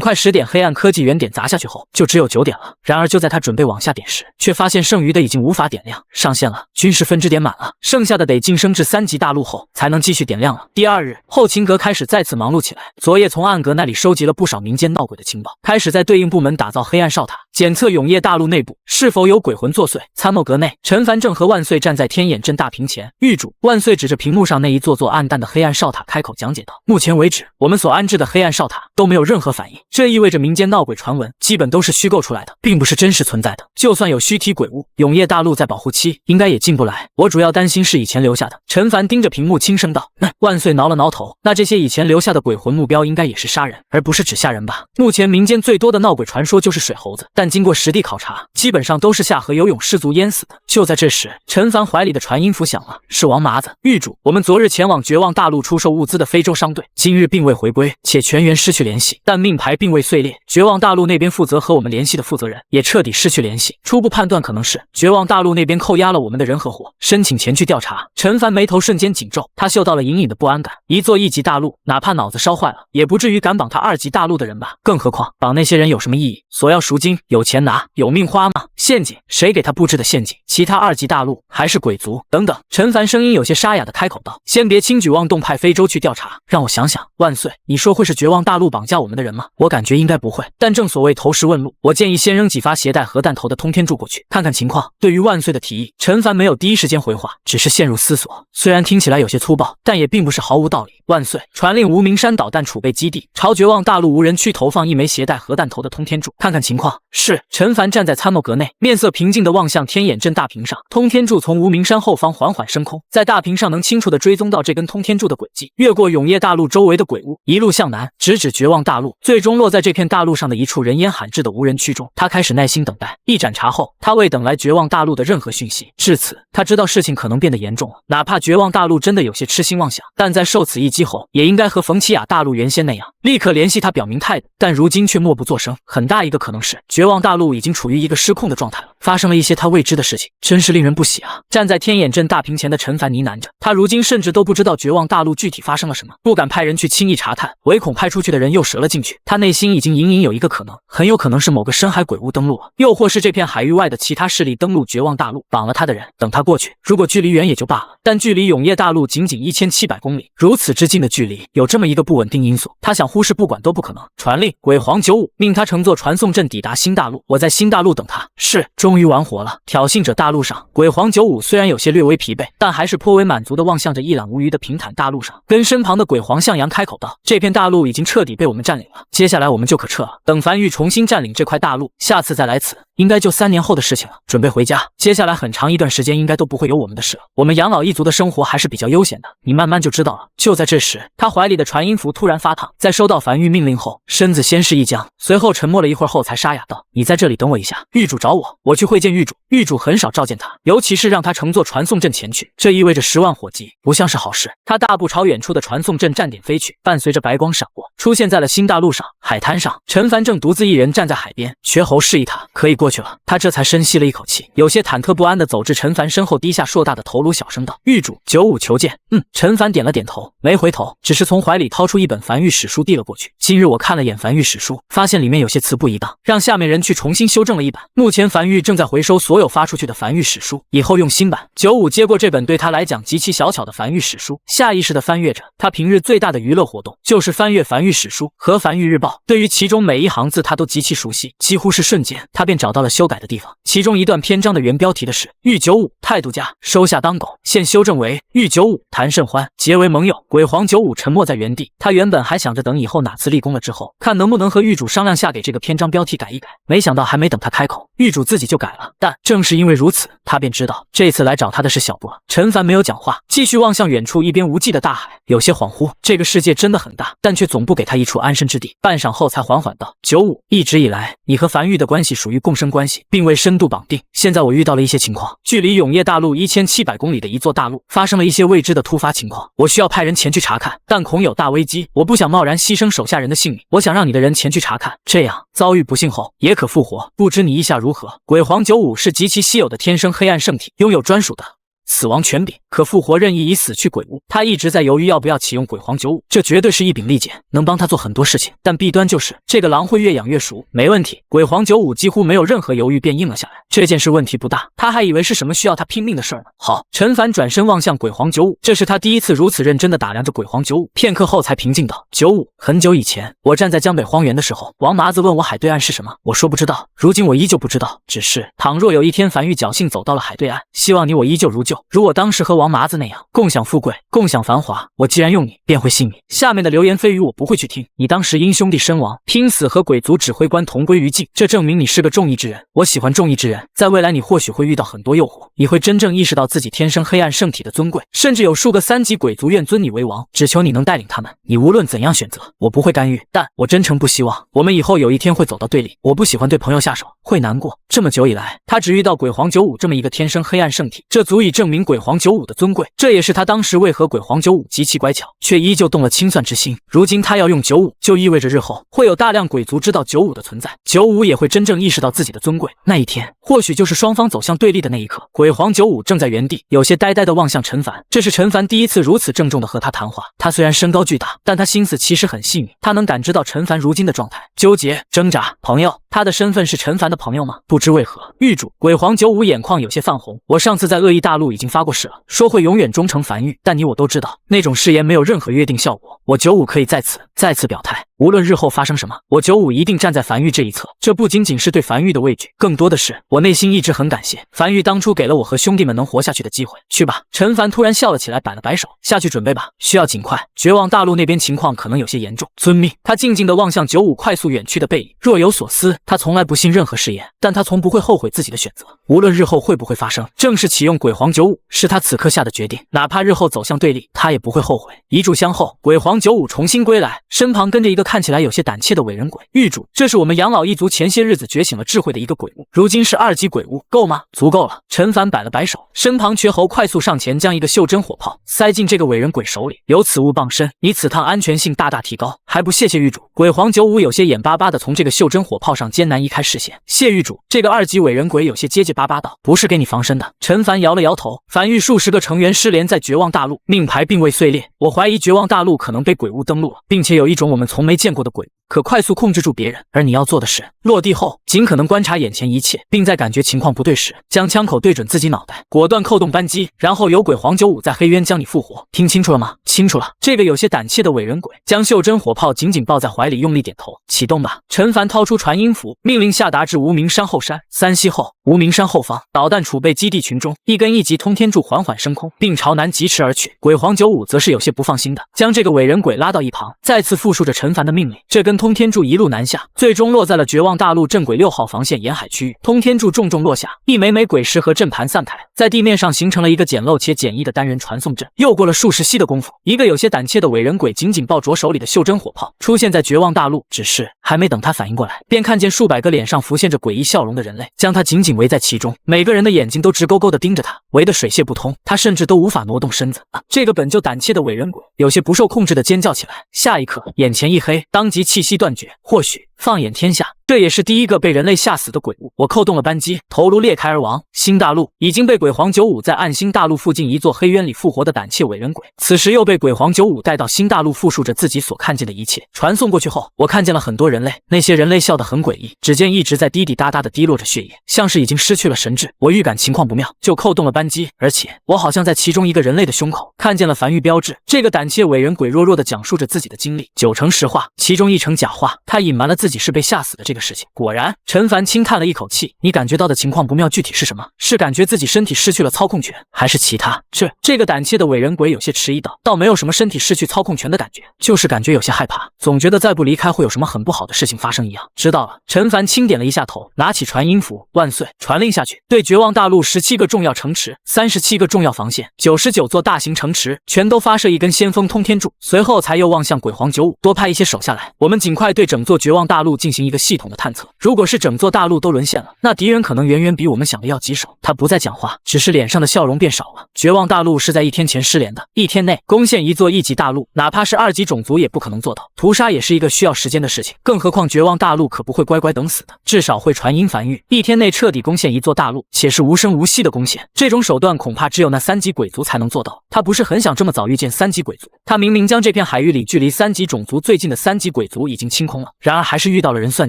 快10点黑暗科技原点砸下去后，就只有9点了。然而就在他准备往下点时，却发现剩余的已经无法点亮，上线了，军事分支点满了，剩下的得晋升至3级大陆后才能继续点亮了。第2日，后勤阁开始再次忙碌起来。昨夜从暗阁那里收集了不少民间闹鬼的情报，开始在对应部门打造黑暗哨塔，检测永夜大陆内部是否有鬼魂作祟。参谋阁内，陈凡正和万岁站在天眼镇大屏前。狱主，万岁指着屏幕上那一座座暗淡的黑暗哨塔开口讲解道：目前为止，我们所安置的黑暗哨塔都没有任何反应，这意味着民间闹鬼传闻基本都是虚构出来的，并不是真实存在的。就算有虚体鬼物，永夜大陆在保护期应该也进不来。我主要担心是以前留下的。陈凡盯着屏幕轻声道：万岁挠了挠头，那这些以前留下的鬼魂目标应该也是杀人，而不是只吓人吧？目前民间最多的闹鬼传说就是水猴子，但但经过实地考察，基本上都是下河游泳失足淹死的。就在这时，陈凡怀里的传音符响了，是王麻子。狱主，我们昨日前往绝望大陆出售物资的非洲商队，今日并未回归，且全员失去联系，但命牌并未碎裂。绝望大陆那边负责和我们联系的负责人也彻底失去联系，初步判断可能是绝望大陆那边扣押了我们的人和货，申请前去调查。陈凡眉头瞬间紧皱，他嗅到了隐隐的不安感。一座1级大陆，哪怕脑子烧坏了，也不至于敢绑他2级大陆的人吧？更何况绑那些人有什么意义？索要赎金，有钱拿，有命花吗？陷阱，谁给他布置的陷阱？其他2级大陆还是鬼族？等等。陈凡声音有些沙哑的开口道：“先别轻举妄动，派非洲去调查，让我想想。万岁，你说会是绝望大陆绑架我们的人吗？我感觉应该不会，但正所谓投石问路，我建议先扔几发携带核弹头的通天柱过去，看看情况。”对于万岁的提议，陈凡没有第一时间回话，只是陷入思索。虽然听起来有些粗暴，但也并不是毫无道理。万岁，传令无名山导弹储备基地朝绝望大陆无人区投放1枚携带核弹头的通天柱，看看情况。是。陈凡站在参谋阁内，面色平静地望向天眼镇大屏上，通天柱从无名山后方缓缓升空，在大屏上能清楚地追踪到这根通天柱的轨迹，越过永业大陆周围的鬼屋，一路向南，直指绝望大陆，最终落在这片大陆上的一处人烟罕至的无人区中。他开始耐心等待。一盏茶后，他未等来绝望大陆的任何讯息。至此，他知道事情可能变得严重了。哪怕绝望大陆真的有些痴心妄想，但在受此一击后，也应该和冯奇亚大陆原先那样，立刻联系他表明态度。但如今却默不作声，很大一个可能是绝望大陆已经处于一个失控的状态了，发生了一些他未知的事情，真是令人不喜啊！站在天眼镇大屏前的陈凡呢喃着，他如今甚至都不知道绝望大陆具体发生了什么，不敢派人去轻易查探，唯恐派出去的人又折了进去。他内心已经隐隐有一个可能，很有可能是某个深海鬼屋登陆了，又或是这片海域外的其他势力登陆绝望大陆，绑了他的人，等他过去。如果距离远也就罢了，但距离永业大陆仅仅1700公里，如此之近的距离，有这么一个不稳定因素，他想忽视不管都不可能。传令，鬼皇95命他乘坐传送阵抵达新大陆，我在新大陆等他。是。终于完活了。挑衅者大陆上，鬼皇95虽然有些略微疲惫，但还是颇为满足地望向着一览无余的平坦大陆上，跟身旁的鬼皇向阳开口道：“这片大陆已经彻底被我们占领了，接下来我们就可撤了。等樊玉重新占领这块大陆，下次再来此，应该就3年后的事情了。准备回家，接下来很长一段时间应该都不会有我们的事了。我们养老一族的生活还是比较悠闲的，你慢慢就知道了。”就在这时，他怀里的传音符突然发烫，在收到樊玉命令后，身子先是一僵，随后沉默了一会儿后才沙哑道：“你在这里等我一下，狱主找我，我去会见狱主。”狱主很少召见他，尤其是让他乘坐传送阵前去，这意味着10万火急，不像是好事。他大步朝远处的传送阵站点飞去，伴随着白光闪过，出现在了新大陆上。海滩上，陈凡正独自一人站在海边，瘸猴示意他可以过去了。他这才深吸了一口气，有些忐忑不安地走至陈凡身后，低下硕大的头颅，小声道：“狱主，95求见。”陈凡点了点头，没回头，只是从怀里掏出一本梵域史书递了过去。今日我看了眼梵域史书，发现里面有些词不一当，让下面人去重新修正了一版。目前梵域正在回收所有发出去的梵域史书，以后用新版。95接过这本对他来讲极其小巧的梵域史书，下意识地翻阅着。他平日最大的娱乐活动就是翻阅梵域史书和梵域日报，对于其中每一行字他都极其熟悉，几乎是瞬间他便找到了修改的地方。其中一段篇章的原标题的是狱95态度佳，收下当狗，现修正为狱95谈甚欢，结为盟友。鬼皇95沉默在原地，他原本还想着等以后哪次立功了之后，看能不能和狱主商量下给这个篇章标题改一改，没想到还没等他开口，狱主自己就改了。但正是因为如此，他便知道这次来找他的是小波。陈凡没有讲话，继续望向远处一边无际的大海，有些恍惚。这个世界真的很大，但却总不给他一处安身之地。半晌后才缓缓道：“95，一直以来你和樊玉的关系属于共生关系，并未深度绑定。现在我遇到了一些情况，距离永业大陆1700公里的一座大陆发生了一些未知的突发情况，我需要派人前去查看，但恐有大危机，我不想贸然牺牲手下人的性命，我想让你的人前去查看，这样遭遇不幸后也可复活。不知你意下如何？”鬼皇95是极其稀有的天生黑暗圣体，拥有专属的死亡权柄，可复活任意已死去鬼物。他一直在犹豫要不要启用鬼皇95，这绝对是一柄利剑，能帮他做很多事情。但弊端就是这个狼会越养越熟。没问题，鬼皇95几乎没有任何犹豫便应了下来。这件事问题不大，他还以为是什么需要他拼命的事儿呢。好，陈凡转身望向鬼皇95，这是他第一次如此认真地打量着鬼皇95，片刻后才平静道：“95，很久以前，我站在江北荒原的时候，王麻子问我海对岸是什么，我说不知道。如今我依旧不知道，只是倘若有一天樊玉侥幸走到了海对岸，希望你我依旧如旧。如我当时和王麻子那样，共享富贵，共享繁华，我既然用你，便会信你。下面的流言蜚语我不会去听。你当时因兄弟身亡，拼死和鬼族指挥官同归于尽，这证明你是个正义之人。我喜欢正义之人，在未来你或许会遇到很多诱惑，你会真正意识到自己天生黑暗圣体的尊贵，甚至有数个3级鬼族愿尊你为王，只求你能带领他们。你无论怎样选择，我不会干预，但我真诚不希望我们以后有一天会走到对立。我不喜欢对朋友下手，会难过。这么久以来，他只遇到鬼皇95这么一个天生黑暗圣体，这足以证明鬼皇95的尊贵。这也是他当时为何鬼皇95极其乖巧，却依旧动了清算之心。如今他要用95，就意味着日后会有大量鬼族知道95的存在，95也会真正意识到自己的尊贵。那一天，或许就是双方走向对立的那一刻。鬼皇95正在原地，有些呆呆地望向陈凡。这是陈凡第一次如此郑重地和他谈话。他虽然身高巨大，但他心思其实很细腻。他能感知到陈凡如今的状态，纠结、挣扎。朋友，他的身份是陈凡的朋友吗？不知为何，狱主鬼皇95眼眶有些泛红。我上次在恶意大陆已经发过誓了，说会永远忠诚樊玉，但你我都知道，那种誓言没有任何约定效果。我95可以再次表态，无论日后发生什么，我95一定站在樊玉这一侧。这不仅仅是对樊玉的畏惧，更多的是我内心一直很感谢樊玉当初给了我和兄弟们能活下去的机会。去吧。陈凡突然笑了起来，摆了摆手，下去准备吧，需要尽快。绝望大陆那边情况可能有些严重，遵命。他静静地望向95快速远去的背影，若有所思。他从来不信任何誓言，但他从不会后悔自己的选择，无论日后会不会发生。正式启用鬼皇95是他此刻下的决定，哪怕日后走向对立，他也不会后悔。一炷香后，鬼皇95重新归来，身旁跟着一个看起来有些胆怯的伪人鬼。狱主，这是我们养老一族前些日子觉醒了智慧的一个鬼物，如今是2级鬼物，够吗？足够了。陈凡摆了摆手，身旁瘸猴快速上前，将一个袖珍火炮塞进这个伪人鬼手里。有此物傍身，你此趟安全性大大提高，还不谢谢狱主？鬼皇95有些眼巴巴的从这个袖珍火炮上艰难移开视线。谢狱主。这个2级伪人鬼有些结结巴巴道，不是给你防身的。陈凡摇了摇头，樊玉数十个成员失联在绝望大陆，命牌并未碎裂，我怀疑绝望大陆可能被鬼物登陆了，并且有一种我们从没见过的鬼物可快速控制住别人，而你要做的是，落地后尽可能观察眼前一切，并在感觉情况不对时，将枪口对准自己脑袋，果断扣动扳机，然后由鬼皇95在黑渊将你复活。听清楚了吗？清楚了。这个有些胆怯的伪人鬼将袖珍火炮紧紧抱在怀里，用力点头。启动吧。陈凡掏出传音符，命令下达至无名山后山。3息后，无名山后方导弹储备基地群中，一根1级通天柱缓缓升空，并朝南疾驰而去。鬼皇95则是有些不放心的，将这个伪人鬼拉到一旁，再次复述着陈凡的命令。这根通天柱一路南下，最终落在了绝望大陆镇鬼6号防线沿海区域。通天柱重重落下，一枚枚鬼石和阵盘散开，在地面上形成了一个简陋且简易的单元传送阵。又过了数十息的功夫，一个有些胆怯的伪人鬼紧紧抱着手里的袖珍火炮出现在绝望大陆，只是还没等他反应过来，便看见数百个脸上浮现着诡异笑容的人类将他紧紧围在其中，每个人的眼睛都直勾勾地盯着他，围得水泄不通，他甚至都无法挪动身子。这个本就胆怯的伪人鬼有些不受控制地尖叫起来，下一刻眼前一黑，当即气息断绝。或许放眼天下，这也是第一个被人类吓死的鬼物。我扣动了扳机，头颅裂开而亡。新大陆已经被鬼皇95在暗星大陆附近一座黑渊里复活的胆怯伪人鬼，此时又被鬼皇95带到新大陆，复述着自己所看见的一切。传送过去后，我看见了很多人类，那些人类笑得很诡异，指尖一直在滴滴答答地滴落着血液，像是已经失去了神智。我预感情况不妙，就扣动了扳机，而且我好像在其中一个人类的胸口看见了繁育标志。这个胆怯伪人鬼弱弱地讲述着自己的经历，9成实话，其中1成假话。他隐瞒了自己是被吓死的这个事情。果然，陈凡轻叹了一口气，你感觉到的情况不妙具体是什么？是感觉自己身体失去了操控权，还是其他？这个胆怯的伪人鬼有些迟疑道，倒没有什么身体失去操控权的感觉，就是感觉有些害怕，总觉得再不离开会有什么很不好的事情发生一样。知道了。陈凡轻点了一下头，拿起传音符，万岁，传令下去，对绝望大陆17个重要城池、37个重要防线、99座大型城池全都发射一根先锋通天柱。随后才又望向鬼皇95，多派一些手下来，我们尽快对整座绝望大陆进行一个系统的探测。如果是整座大陆都沦陷了，那敌人可能远远比我们想的要棘手。他不再讲话，只是脸上的笑容变少了。绝望大陆是在1天前失联的，1天内攻陷一座1级大陆，哪怕是2级种族也不可能做到。屠杀也是一个需要时间的事情，更何况绝望大陆可不会乖乖等死的，至少会传音繁育，1天内彻底攻陷一座大陆，且是无声无息的攻陷。这种手段恐怕只有那3级鬼族才能做到。他不是很想这么早遇见3级鬼族，他明明将这片海域里距离3级种族最近的3级鬼族已经清空了，然而还是遇到了人算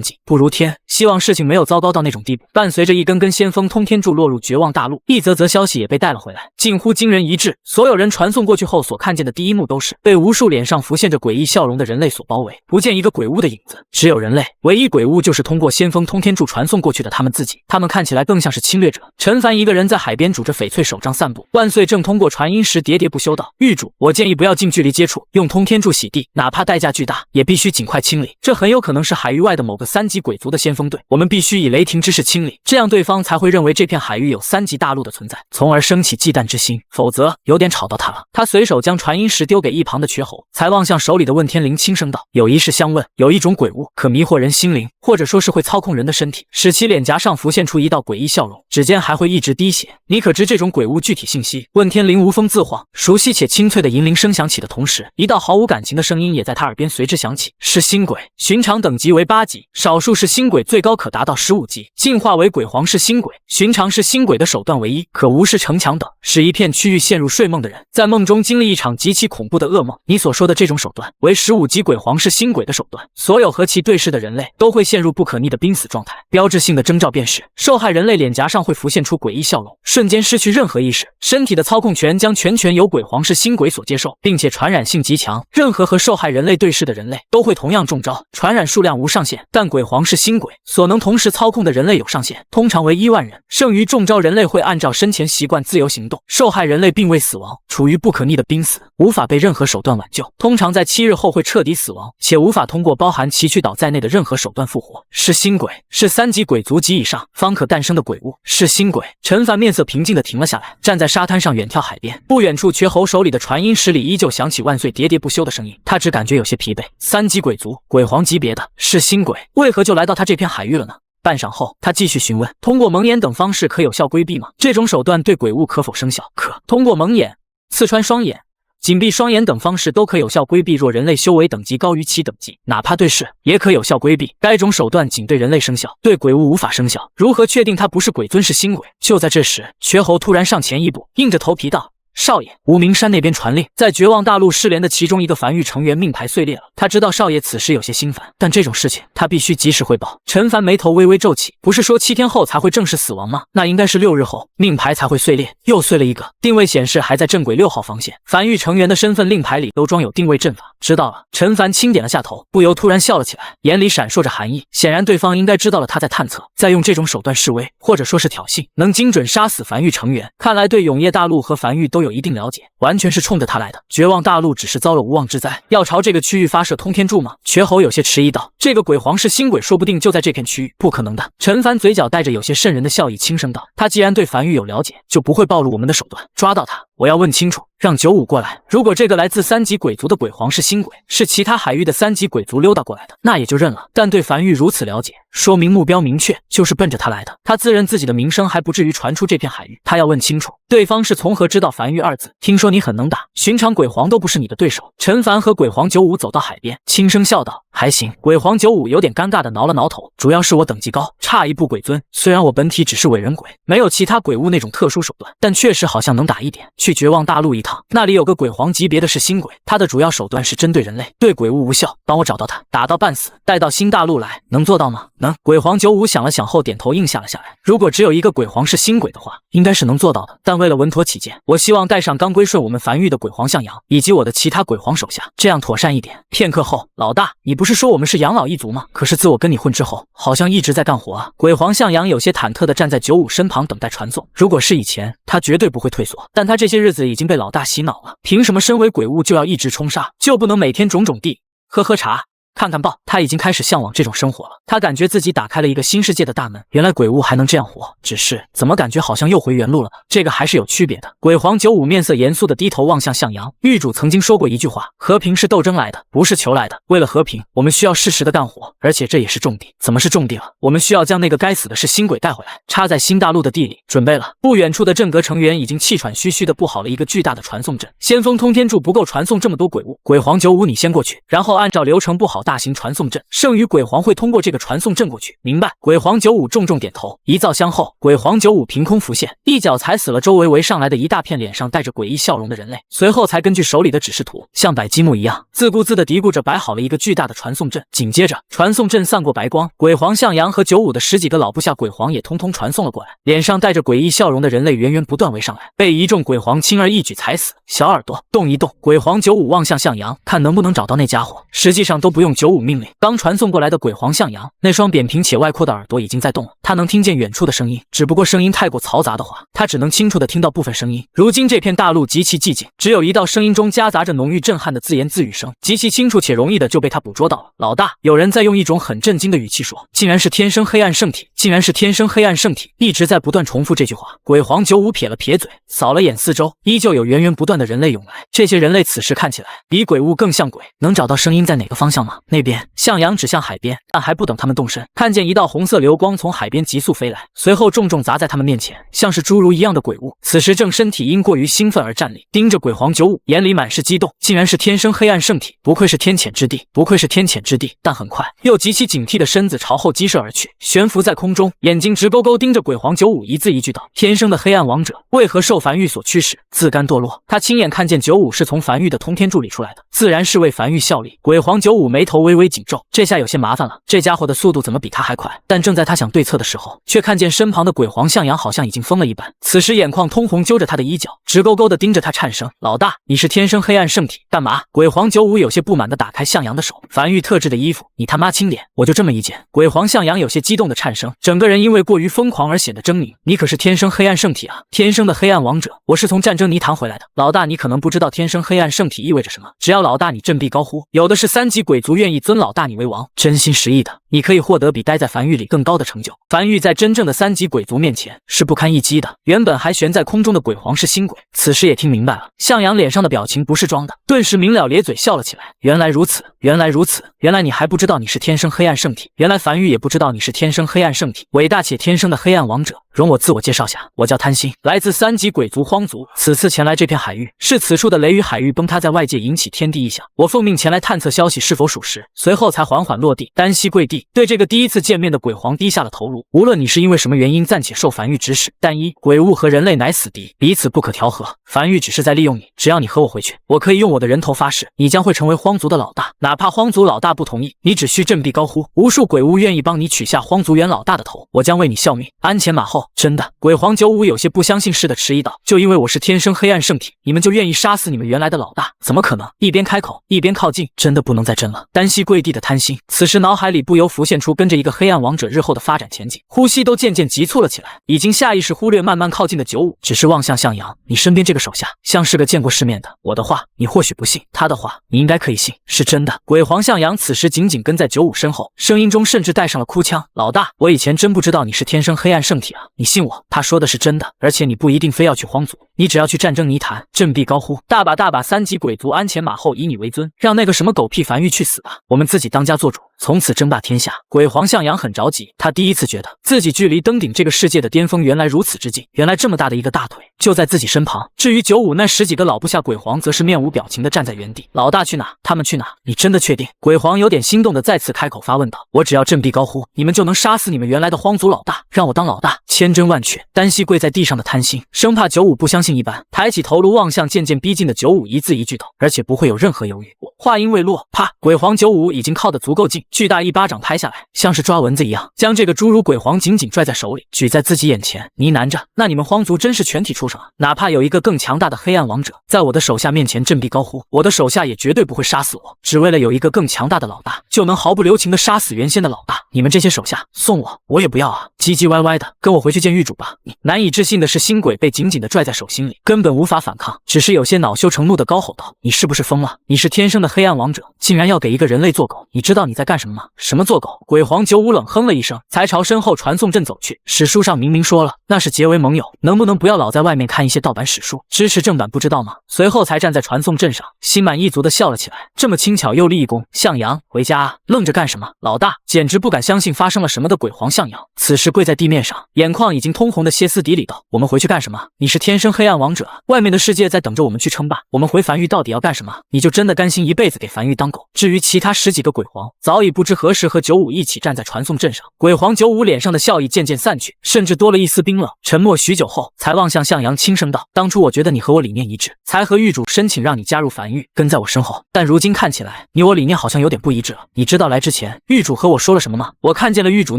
计，不如天。希望事情没有糟糕到那种地步。伴随着一根根先锋通天柱落入绝望大陆，一则消息也被带了回来，近乎惊人一致。所有人传送过去后所看见的第一幕都是被无数脸上浮现着诡异笑容的人类所包围，不见一个鬼物的影子，只有人类。唯一鬼物就是通过先锋通天柱传送过去的他们自己，他们看起来更像是侵略者。陈凡一个人在海边拄着翡翠手杖散步，万岁正通过传音时喋喋不休道：狱主，我建议不要近距离接触，用通天柱洗地，哪怕代价巨大，也必须尽快清理。这很有可能是海海域外的某个3级鬼族的先锋队，我们必须以雷霆之势清理，这样对方才会认为这片海域有3级大陆的存在，从而生起忌惮之心。否则有点吵到他了。他随手将传音石丢给一旁的瘸猴，才望向手里的问天灵，轻声道：“有一事相问，有一种鬼物可迷惑人心灵，或者说是会操控人的身体，使其脸颊上浮现出一道诡异笑容，指尖还会一直滴血。你可知这种鬼物具体信息？”问天灵无风自晃，熟悉且清脆的银铃声响起的同时，一道毫无感情的声音也在他耳边随之响起：“是新鬼，寻常等级为8级，少数是新鬼最高可达到15级，进化为鬼皇是新鬼。寻常是新鬼的手段为1，可无视城墙等，使一片区域陷入睡梦的人在梦中经历一场极其恐怖的噩梦。你所说的这种手段为15级鬼皇是新鬼的手段，所有和其对视的人类都会陷入不可逆的濒死状态。标志性的征兆便是受害人类脸颊上会浮现出诡异笑容，瞬间失去任何意识，身体的操控权将全权由鬼皇是新鬼所接受，并且传染性极强，任何和受害人类对视的人类都会同样中招，传染数量无上限。但鬼皇是新鬼所能同时操控的人类有上限，通常为1万人，剩余中招人类会按照生前习惯自由行动，受害人类并未死亡，处于不可逆的濒死，无法被任何手段挽救，通常在7日后会彻底死亡，且无法通过包含崎岖岛在内的任何手段复活。是新鬼，是3级鬼族及以上方可诞生的鬼物，是新鬼。陈凡面色平静地停了下来，站在沙滩上远眺海边。不远处瘸猴手里的传音石里依旧响起万岁喋喋不休的声音，他只感觉有些疲惫。3级鬼族，鬼皇级别的，是新鬼，为何就来到他这片海域了呢？半晌后，他继续询问：“通过蒙眼等方式可有效规避吗？这种手段对鬼物可否生效？”可。通过蒙眼、刺穿双眼、紧闭双眼等方式都可有效规避，若人类修为等级高于其等级，哪怕对视也可有效规避。该种手段仅对人类生效，对鬼物无法生效。如何确定他不是鬼尊是新鬼？就在这时，瘸猴突然上前一步，硬着头皮道：“少爷，无名山那边传令，在绝望大陆失联的其中一个繁育成员命牌碎裂了。他知道少爷此时有些心烦，但这种事情他必须及时汇报。”陈凡眉头微微皱起，不是说7天后才会正式死亡吗？那应该是6日后命牌才会碎裂，又碎了一个。定位显示还在正轨6号防线，繁育成员的身份令牌里都装有定位阵法。知道了。陈凡轻点了下头，不由突然笑了起来，眼里闪烁着寒意。显然对方应该知道了他在探测，在用这种手段示威，或者说是挑衅，能精准杀死繁育成员。看来对永夜大陆和繁育都有一定了解，完全是冲着他来的。绝望大陆只是遭了无妄之灾，要朝这个区域发射通天柱吗？瘸猴有些迟疑道：“这个鬼皇是新鬼，说不定就在这片区域，不可能的。”陈凡嘴角带着有些瘆人的笑意，轻声道：“他既然对繁育有了解，就不会暴露我们的手段。抓到他，我要问清楚。让95过来。如果这个来自3级鬼族的鬼皇是新鬼，是其他海域的3级鬼族溜达过来的，那也就认了。但对繁育如此了解，说明目标明确，就是奔着他来的。他自认自己的名声还不至于传出这片海域，他要问清楚，对方是从何知道繁育2字？听说你很能打，寻常鬼皇都不是你的对手。”陈凡和鬼皇95走到海边，轻声笑道：“还行。”鬼皇95有点尴尬的挠了挠头，主要是我等级高，差一步鬼尊。虽然我本体只是伪人鬼，没有其他鬼物那种特殊手段，但确实好像能打一点。去绝望大陆一趟，那里有个鬼皇级别的是新鬼，他的主要手段是针对人类，对鬼物无效。帮我找到他，打到半死，带到新大陆来，能做到吗？能。鬼皇95想了想后点头应下了下来。如果只有一个鬼皇是新鬼的话，应该是能做到的。但为了稳妥起见，我希望带上刚归顺我们繁育的鬼皇向阳，以及我的其他鬼皇手下，这样妥善一点。片刻后，老大，你不是说我们是养老一族吗？可是自我跟你混之后，好像一直在干活啊。鬼皇向阳有些忐忑地站在95身旁等待传送。如果是以前，他绝对不会退缩，但他这些日子已经被老大洗脑了，凭什么身为鬼物就要一直冲杀，就不能每天种种地，喝喝茶，看看报？他已经开始向往这种生活了。他感觉自己打开了一个新世界的大门，原来鬼物还能这样活，只是怎么感觉好像又回原路了呢？这个还是有区别的。鬼皇95面色严肃地低头望向向阳。狱主曾经说过一句话，和平是斗争来的，不是求来的。为了和平，我们需要适时的干活，而且这也是重地。怎么是重地了？我们需要将那个该死的是新鬼带回来，插在新大陆的地里。准备了。不远处的阵阁成员已经气喘吁吁地布好了一个巨大的传送阵。先锋通天柱不够传送这么多鬼物，鬼皇95你先过去，然后按照流程布好大型传送阵，剩余鬼皇会通过这个传送阵过去。明白。鬼皇95重重点头。一造香后，鬼皇95凭空浮现，一脚踩死了周围围上来的一大片脸上带着诡异笑容的人类，随后才根据手里的指示图像摆积木一样自顾自地嘀咕着摆好了一个巨大的传送阵。紧接着传送阵散过白光，鬼皇向阳和95的10几个老部下鬼皇也通通传送了过来，脸上带着诡异笑容的人类源源不断围上来，被一众鬼皇轻而易举踩死。小耳朵动一动。鬼皇95望向向阳，看能不能找到那家伙。实际上都不用九五命令。刚传送过来的鬼皇向阳，那双扁平且外扩的耳朵已经在动了，他能听见远处的声音，只不过声音太过嘈杂的话，他只能清楚地听到部分声音。如今这片大陆极其寂静，只有一道声音中夹杂着浓郁震撼的自言自语声，极其清楚且容易的就被他捕捉到了。老大，有人在用一种很震惊的语气说，竟然是天生黑暗圣体，竟然是天生黑暗圣体，一直在不断重复这句话。鬼皇九五撇了撇嘴，扫了眼四周，依旧有源源不断的人类涌来。这些人类此时看起来比鬼物更像鬼，能找到声音在哪个方向吗？那边，向阳指向海边，但还不等他们动身，看见一道红色流光从海边急速飞来，随后重重砸在他们面前，像是侏儒一样的鬼物，此时正身体因过于兴奋而站立，盯着鬼皇九五，眼里满是激动，竟然是天生黑暗圣体，不愧是天谴之地，不愧是天谴之地。但很快又极其警惕的身子朝后激射而去，悬浮在空中，眼睛直勾勾盯着鬼皇九五，一字一句道：天生的黑暗王者，为何受梵域所驱使，自甘堕落？他亲眼看见九五是从梵域的通天柱里出来的，自然是为梵域效力。鬼皇九五眉头微微紧皱，这下有些麻烦了，这家伙的速度怎么比他还快？但正在他想对策的时候，却看见身旁的鬼皇向阳好像已经疯了一般，此时眼眶通红，揪着他的衣角，直勾勾地盯着他颤声：老大，你是天生黑暗圣体，干嘛？鬼皇九五有些不满地打开向阳的手，梵域特制的衣服，你他妈轻点，我就这么一件。鬼皇向阳有些激动的颤声，整个人因为过于疯狂而显得狰狞。你可是天生黑暗圣体啊，天生的黑暗王者，我是从战争泥潭回来的。老大，你可能不知道天生黑暗圣体意味着什么，只要老大你振臂高呼，有的是3级鬼族愿意尊老大你为王，真心实意的，你可以获得比待在梵域里更高的成就。梵域在真正的3级鬼族面前是不堪一击的。原本还悬在空中的鬼皇是新鬼，此时也听明白了，向阳脸上的表情不是装的，顿时明了咧嘴笑了起来。原来如此，原来如此，原来你还不知道你是天生黑暗圣体，原来梵域也不知道你是天生黑暗圣体，伟大且天生的黑暗王者。容我自我介绍下，我叫贪心，来自3级鬼族荒族，此次前来这片海域，是此处的雷雨海域崩塌在外界引起天地异象，我奉命前来探测消息是否属实，随后才缓缓落地。单膝跪地，对这个第一次见面的鬼皇低下了头颅。无论你是因为什么原因暂且受梵域指使，但鬼物和人类乃死敌，彼此不可调和，梵域只是在利用你，只要你和我回去，我可以用我的人头发誓，你将会成为荒族的老大，哪怕荒族老大不同意，你只需振臂高呼，无数鬼物愿意帮你取下荒族元老大的头，我将为你效命，鞍前马后。真的？鬼皇九五有些不相信似的迟疑道，就因为我是天生黑暗圣体，你们就愿意杀死你们原来的老大？怎么可能？一边开口一边靠近，真的不能再争了。单膝跪地的贪心，此时脑海里不由浮现出跟着一个黑暗王者日后的发展前景，呼吸都渐渐急促了起来，已经下意识忽略慢慢靠近的九五，只是望向向阳，你身边这个手下像是个见过世面的，我的话你或许不信，他的话你应该可以信，是真的。鬼皇向阳此时紧紧跟在九五身后，声音中甚至带上了哭腔，老大，我以前真不知道你是天生黑暗圣体啊，你信我，他说的是真的，而且你不一定非要去荒族，你只要去战争泥潭，振臂高呼，大把3级鬼族鞍前马后以你为尊，让那个什么狗屁梵域去死吧，我们自己当家做主，从此争霸天下。鬼皇向阳很着急，他第一次觉得自己距离登顶这个世界的巅峰原来如此之近，原来这么大的一个大腿就在自己身旁。至于九五那10几个老部下，鬼皇则是面无表情的站在原地。老大去哪？他们去哪？你真的确定？鬼皇有点心动的再次开口发问道。我只要振臂高呼，你们就能杀死你们原来的荒族老大，让我当老大，千真万确。单膝跪在地上的贪心，生怕九五不相信一般，抬起头颅望向渐渐逼近的九五，一字一句道，而且不会有任何犹豫。话音未落，啪！鬼皇九五已经靠得足够近，巨大一巴掌拍下来，像是抓蚊子一样，将这个侏儒鬼皇紧紧拽在手里，举在自己眼前，呢喃着：那你们荒族真是全体畜生啊！哪怕有一个更强大的黑暗王者在我的手下面前振臂高呼，我的手下也绝对不会杀死我，只为了有一个更强大的老大，就能毫不留情地杀死原先的老大。你们这些手下送我也不要啊！唧唧歪歪的，跟我回去见狱主吧。你难以置信的是，新鬼被紧紧地拽在手心里，根本无法反抗，只是有些恼羞成怒的高吼道：你是不是疯了？你是天生的黑暗王者，竟然要给一个人类做狗，你知道你在干什么吗？什么做狗？鬼皇九五冷哼了一声，才朝身后传送阵走去。史书上明明说了，那是结为盟友，能不能不要老在外面看一些盗版史书，支持正版不知道吗？随后才站在传送阵上，心满意足地笑了起来。这么轻巧又立一功，向阳回家啊，愣着干什么？老大简直不敢相信发生了什么的鬼皇向阳，此时跪在地面上，眼眶已经通红的歇斯底里道：我们回去干什么？你是天生黑暗王者，外面的世界在等着我们去称霸，我们回梵域到底要干什么？你就真的甘心一辈子给梵域当狗？至于其他10几个鬼皇，早已不知何时和九五一起站在传送阵上。鬼皇九五脸上的笑意渐渐散去，甚至多了一丝冰冷，沉默许久后才望向向阳轻声道：当初我觉得你和我理念一致，才和狱主申请让你加入梵域，跟在我身后，但如今看起来你我理念好像有点不一致了。你知道来之前狱主和我说了什么吗？我看见了狱主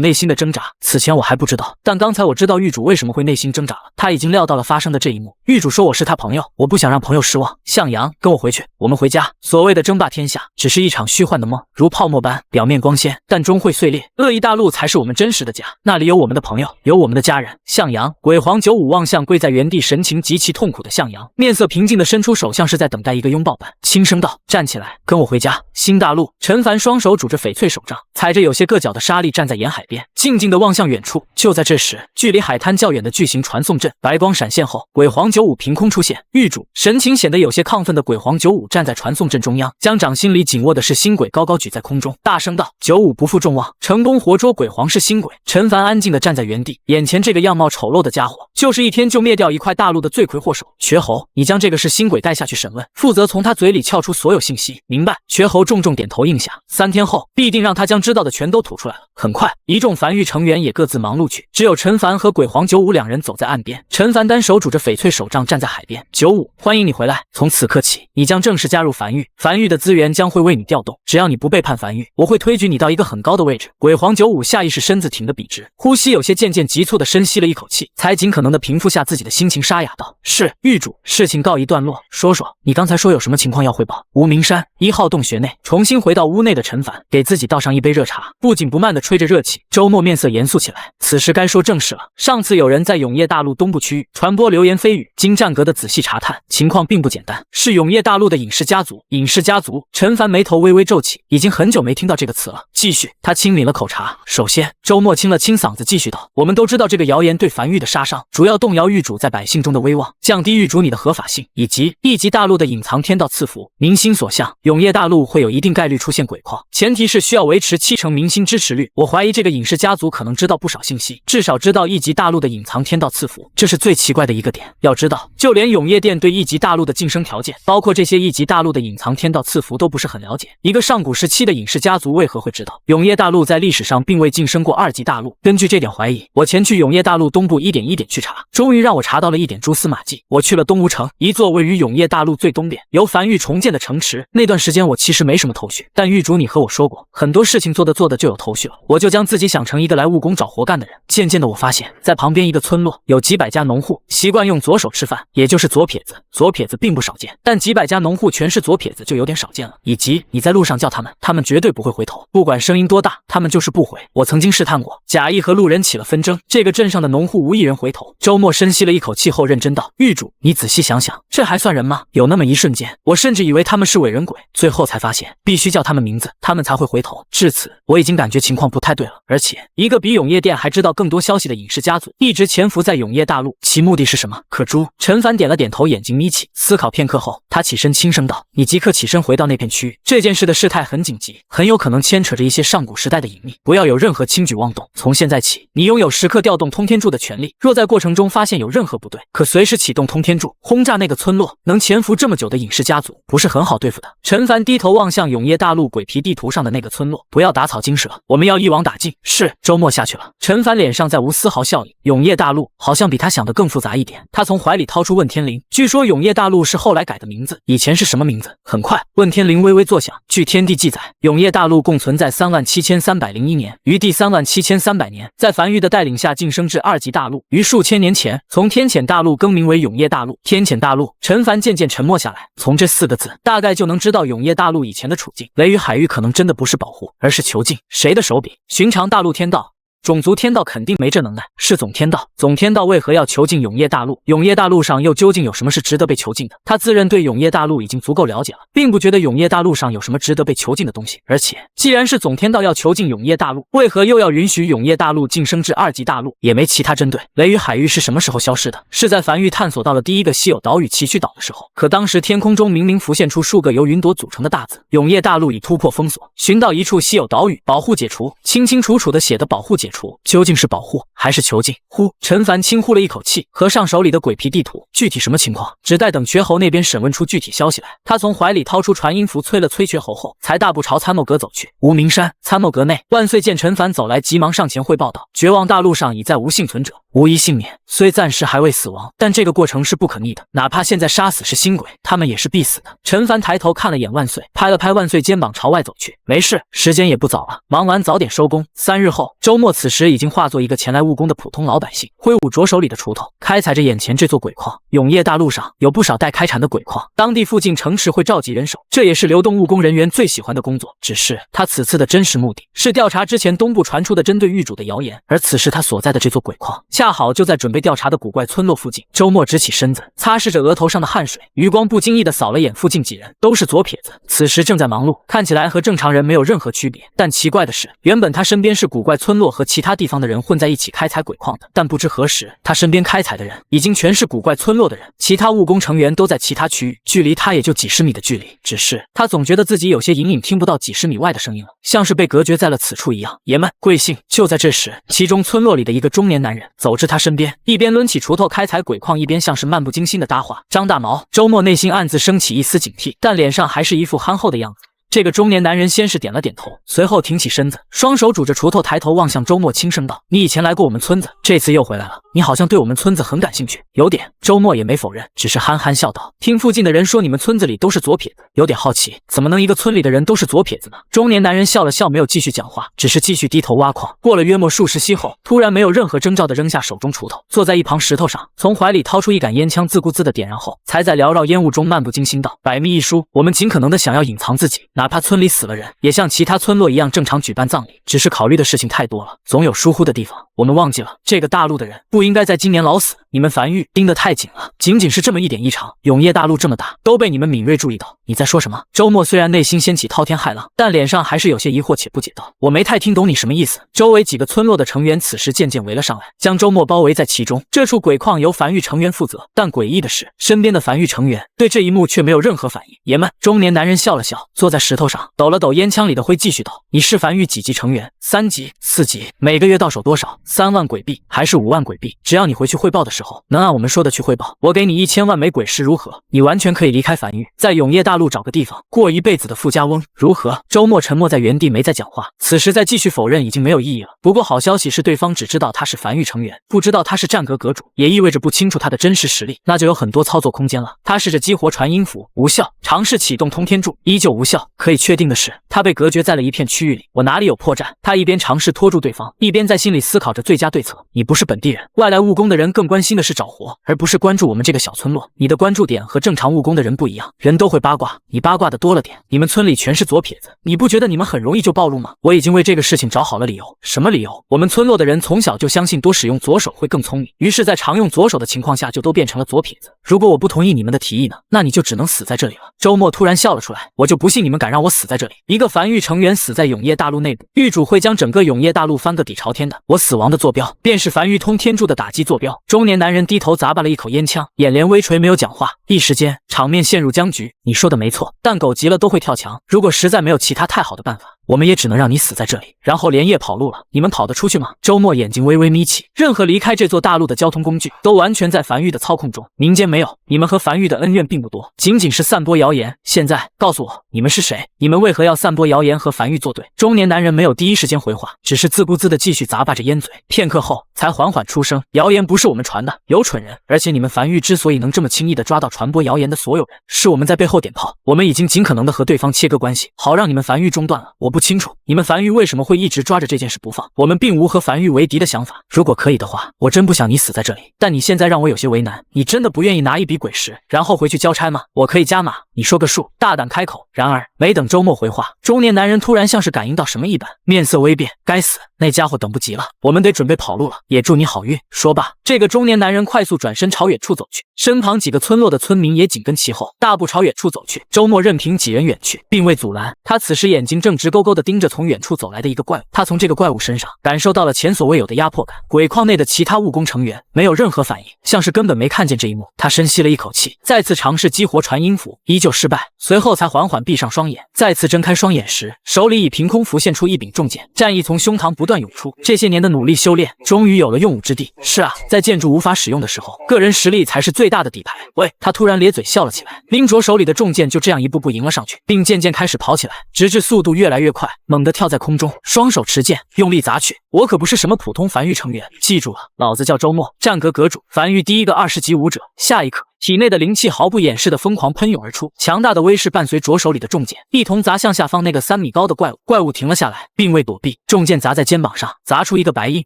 内心的挣扎，此前我还不知道，但刚才我知道狱主为什么会内心挣扎了，他已经料到了发生的这一幕。狱主说我是他朋友，我不想让朋友失望。向阳，跟我回去，我们回家。所谓的争霸天下，只是一场虚幻的梦，如泡沫般表面光鲜，但终会碎裂。恶意大陆才是我们真实的家，那里有我们的朋友，有我们的家人。向阳，鬼皇95望向跪在原地神情极其痛苦的向阳，面色平静的伸出手，像是在等待一个拥抱般，轻声道：站起来，跟我回家。新大陆，陈凡双手拄着翡翠手杖，踩着有些硌脚的沙砾，站在沿海边，静静地望向远处。就在这时，距离海滩较远的巨型传送阵白光闪现后，鬼皇95凭空出现。狱主神情显得有些亢奋的鬼皇95站在传送阵中央，将掌心里紧握的是星轨高高举在空中，大声道：95不负众望，成功活捉鬼皇是星轨。陈凡安静地站在原地，眼前这个样貌丑陋的家伙，就是一天就灭掉一块大陆的罪魁祸首。瘸猴，你将这个是星轨带下去审问，负责从他嘴里撬出所有信息，明白？瘸猴重重点头应下。3天后，必定让他将知道的全都吐出来了。很快，一众凡狱成员也各自忙碌去，只有陈凡和鬼皇95两人走在岸边。陈凡单手拄着翡翠手杖站在海边。95，欢迎你回来。从此刻起，你将正式加入凡狱，凡狱的资源将会为你调动。只要你不背叛凡狱，我会推举你到一个很高的位置。鬼皇95下意识身子挺得笔直，呼吸有些渐渐急促的深吸了一口气，才尽可能的平复下自己的心情，沙哑道：是狱主，事情告一段落，说说你刚才说有什么情况要汇报。无名山1号洞穴内，重新回到屋内的陈凡给自己倒上一杯热茶，不紧不慢地吹着热气。周末面色严肃起来，此时该说正事了。上次有人在永业大陆东部区域传播流言蜚语，经战阁的仔细查探，情况并不简单，是永业大陆的隐士家族。隐士家族，陈凡眉头微微皱起，已经很久没听到这个词了。继续，他轻抿了口茶。首先，周末清了清嗓子，继续道：我们都知道这个谣言对凡狱的杀伤，主要动摇狱主在百姓中的威望，降低狱主你的合法性，以及一级大陆的隐藏天道赐福。民心所向，永业大陆会有一定概率出现鬼矿，前提是需要维持70%民心支持率。我怀疑这个隐士家族可能知道不少信息，至少知道一级大陆的隐藏天道赐福，这是最奇怪的一个点。要知道，就连永业殿对一级大陆的晋升条件，包括这些一级大陆的隐藏天道赐福都不是很了解，一个上古时期的隐士家族为何会知道永业大陆在历史上并未晋升过2级大陆？根据这点怀疑，我前去永业大陆东部一点一点去查，终于让我查到了一点蛛丝马迹。我去了东吴城，一座位于永业大陆最东边，由梵域重建的城池。那段时间我其实没什么头绪，但狱主你和我说过，很多事情做着就有头绪了，我就将自己想成一个来务工找活干的人。渐渐的，我发现，在旁边一个村落有几百家农户，习惯用左手吃饭，也就是左撇子。左撇子并不少见，但几百家农户全是左撇子就有点少见了。以及你在路上叫他们，他们绝对不会回头，不管声音多大，他们就是不回。我曾经试探过，假意和路人起了纷争，这个镇上的农户无一人回头。周末深吸了一口气后认真道：狱主，你仔细想想，这还算人吗？有那么一瞬间，我甚至以为他们是伪人鬼，最后才发现必须叫他们名字，他们才会回头。至此，我已经感觉情况不太对了。而且，一个比永业殿还知道更多消息的隐士家族，一直潜伏在永业大陆，其目的是什么？可诛。陈凡点了点头，眼睛眯起，思考片刻后，他起身轻声道：你即刻起身回到那片区域，这件事的事态很紧急，很有可能牵扯着一些上古时代的隐秘，不要有任何轻举妄动。从现在起，你拥有时刻调动通天柱的权利，若在过程中发现有任何不对，可随时启动通天柱轰炸那个村落。能潜伏这么久的隐士家族，不是很好对付的。陈凡低头望向永业大陆鬼皮地图上的那个村落，不要打草惊蛇，我们要一网打尽。是。周末下去了。陈凡脸上再无丝毫笑意。永业大陆好像比他想的更复杂一点。他从怀里掏出问天铃，据说永业大陆是后来改的名字，以前是什么名字？很快，问天铃微微作响。据天地记载，永业大陆共存在37301年，于第37300年，在梵域的带领下晋升至2级大陆，于数千年前从天谴大陆更名为永业大陆。天谴大陆，陈凡渐渐沉默下来。从这4个字，大概就能知道永业大陆以前的处境。雷雨海域可能真的不是保护，而是囚禁。谁的手笔？寻常大陆天道。种族天道肯定没这能耐，是总天道。总天道为何要囚禁永业大陆？永业大陆上又究竟有什么是值得被囚禁的？他自认对永业大陆已经足够了解了，并不觉得永业大陆上有什么值得被囚禁的东西。而且，既然是总天道要囚禁永业大陆，为何又要允许永业大陆晋升至2级大陆？也没其他针对。雷雨海域是什么时候消失的？是在梵域探索到了第一个稀有岛屿崎岖岛的时候。可当时天空中明明浮现出数个由云朵组成的大字，永业大陆已突破封锁，寻到一处稀有岛屿，保护解除。清清楚楚的写的保护解除，究竟是保护还是囚禁？呼，陈凡轻呼了一口气，合上手里的鬼皮地图，具体什么情况，只待等瘸猴那边审问出具体消息来。他从怀里掏出传音符，催了催瘸猴后，才大步朝参谋阁走去。无名山参谋阁内，万岁见陈凡走来，急忙上前汇报道：绝望大陆上已再无幸存者。无一幸免。虽暂时还未死亡，但这个过程是不可逆的，哪怕现在杀死是新鬼，他们也是必死的。陈凡抬头看了眼万岁，拍了拍万岁肩膀，朝外走去。没事，时间也不早了，忙完早点收工。3日后，周末此时已经化作一个前来务工的普通老百姓，挥舞着手里的锄头，开采着眼前这座鬼矿。永业大陆上有不少待开采的鬼矿，当地附近城池会召集人手，这也是流动务工人员最喜欢的工作。只是他此次的真实目的是调查之前东部传出的针对狱主的谣言，而此时他所在的这座鬼矿恰好就在准备调查的古怪村落附近。周末直起身子，擦拭着额头上的汗水，余光不经意地扫了眼附近几人，都是左撇子，此时正在忙碌，看起来和正常人没有任何区别。但奇怪的是，原本他身边是古怪村落和其他地方的人混在一起开采鬼矿的，但不知何时，他身边开采的人已经全是古怪村落的人，其他务工成员都在其他区域，距离他也就几十米的距离。只是他总觉得自己有些隐隐听不到几十米外的声音了，像是被隔绝在了此处一样。爷们，贵姓？就在这时，其中村落里的一个中年男人走至他身边，一边抡起锄头开采鬼矿，一边像是漫不经心的搭话：“张大毛。”周末内心暗自升起一丝警惕，但脸上还是一副憨厚的样子。这个中年男人先是点了点头，随后挺起身子，双手拄着锄头，抬头望向周末，轻声道：“你以前来过我们村子，这次又回来了，你好像对我们村子很感兴趣。”有点。周末也没否认，只是憨憨笑道：“听附近的人说你们村子里都是左撇子，有点好奇，怎么能一个村里的人都是左撇子呢？”中年男人笑了笑，没有继续讲话，只是继续低头挖矿。过了约莫数十息后，突然没有任何征兆地扔下手中锄头，坐在一旁石头上，从怀里掏出一杆烟枪，自顾自地点燃后，才在缭绕烟雾中漫不经心道：“百密一疏，我们尽可能地想要隐藏自己，哪怕村里死了人，也像其他村落一样正常举办葬礼。只是考虑的事情太多了，总有疏忽的地方。我们忘记了，这个大陆的人不应该在今年老死。你们繁育盯得太紧了，仅仅是这么一点异常，永业大陆这么大，都被你们敏锐注意到。你在说什么？”周末虽然内心掀起滔天骇浪，但脸上还是有些疑惑且不解道：“我没太听懂你什么意思。”周围几个村落的成员此时渐渐围了上来，将周末包围在其中。这处鬼矿由繁育成员负责，但诡异的是，身边的繁育成员对这一幕却没有任何反应。爷们，中年男人笑了笑，坐在石头上，抖了抖烟枪里的灰，继续道：“你是繁育几级成员？3级、4级？每个月到手多少？3万鬼币还是5万鬼币？只要你回去汇报的时候能按我们说的去汇报，我给你1000万枚鬼石，如何？你完全可以离开繁育，在永业大陆找个地方过一辈子的富家翁，如何？”周末沉默在原地，没再讲话。此时再继续否认已经没有意义了。不过好消息是，对方只知道他是繁育成员，不知道他是战阁阁主，也意味着不清楚他的真实实力，那就有很多操作空间了。他试着激活传音符，无效；尝试启动通天柱，依旧无效。可以确定的是，他被隔绝在了一片区域里。我哪里有破绽？他一边尝试拖住对方，一边在心里思考着最佳对策。你不是本地人，外来务工的人更关心的是找活，而不是关注我们这个小村落。你的关注点和正常务工的人不一样，人都会八卦，你八卦的多了点。你们村里全是左撇子，你不觉得你们很容易就暴露吗？我已经为这个事情找好了理由。什么理由？我们村落的人从小就相信多使用左手会更聪明，于是在常用左手的情况下就都变成了左撇子。如果我不同意你们的提议呢？那你就只能死在这里了。周末突然笑了出来，我就不信你们敢让我死在这里。一个繁育成员死在永业大陆内部，狱主会将整个永业大陆翻个底朝天的。我死亡的坐标便是繁育通天柱的打击坐标。中年男人低头咂巴了一口烟枪，眼帘微垂，没有讲话。一时间场面陷入僵局。你说的没错，但狗急了都会跳墙，如果实在没有其他太好的办法，我们也只能让你死在这里，然后连夜跑路了。你们跑得出去吗？周末眼睛微微眯起，任何离开这座大陆的交通工具都完全在繁育的操控中。民间没有，你们和繁育的恩怨并不多，仅仅是散播谣言。现在告诉我，你们是谁？你们为何要散播谣言和繁育作对？中年男人没有第一时间回话，只是自顾自地继续咂巴着烟嘴，片刻后才缓缓出声：谣言不是我们传的，有蠢人。而且你们繁育之所以能这么轻易地抓到传播谣言的所有人，是我们在背后点炮。我们已经尽可能地和对方切割关系，好让你们繁育中断了。我不清楚你们繁育为什么会一直抓着这件事不放，我们并无和繁育为敌的想法。如果可以的话，我真不想你死在这里，但你现在让我有些为难。你真的不愿意拿一笔鬼石，然后回去交差吗？我可以加码，你说个数。大胆开口。然而没等周末回话，中年男人突然像是感应到什么一般，面色微变。该死，那家伙等不及了，我们得准备跑路了，也祝你好运。说罢，这个中年男人快速转身朝远处走去，身旁几个村落的村民也紧跟其后，大步朝远处走去。周末任凭几人远去，并未阻拦。他此时眼睛正直勾勾地盯着从远处走来的一个怪物，他从这个怪物身上感受到了前所未有的压迫感。鬼矿内的其他务工成员没有任何反应，像是根本没看见这一幕。他深吸了一口气，再次尝试激活传音符，依旧失败，随后才缓缓闭上双眼。再次睁开双眼时，手里已凭空浮现出一柄重剑，战意从胸膛不断涌出。这些年的努力修炼，终于有了用武之地。是啊，在建筑无法使用的时候，个人实力才是最最大的底牌。喂！他突然咧嘴笑了起来，拎着手里的重剑就这样一步步迎了上去，并渐渐开始跑起来，直至速度越来越快，猛地跳在空中，双手持剑用力砸去。我可不是什么普通凡域成员，记住了，老子叫周末，战阁阁主，凡域第一个20级武者。下一刻，体内的灵气毫不掩饰的疯狂喷涌而出，强大的威势伴随着手里的重剑一同砸向下方那个3米高的怪物。怪物停了下来，并未躲避，重剑砸在肩膀上，砸出一个白印。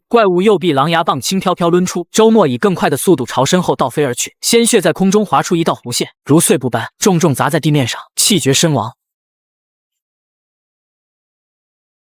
怪物右臂狼牙棒轻飘飘抡出，周末以更快的速度朝身后倒飞而去，鲜血在空中划出一道弧线，如碎布般重重砸在地面上，气绝身亡。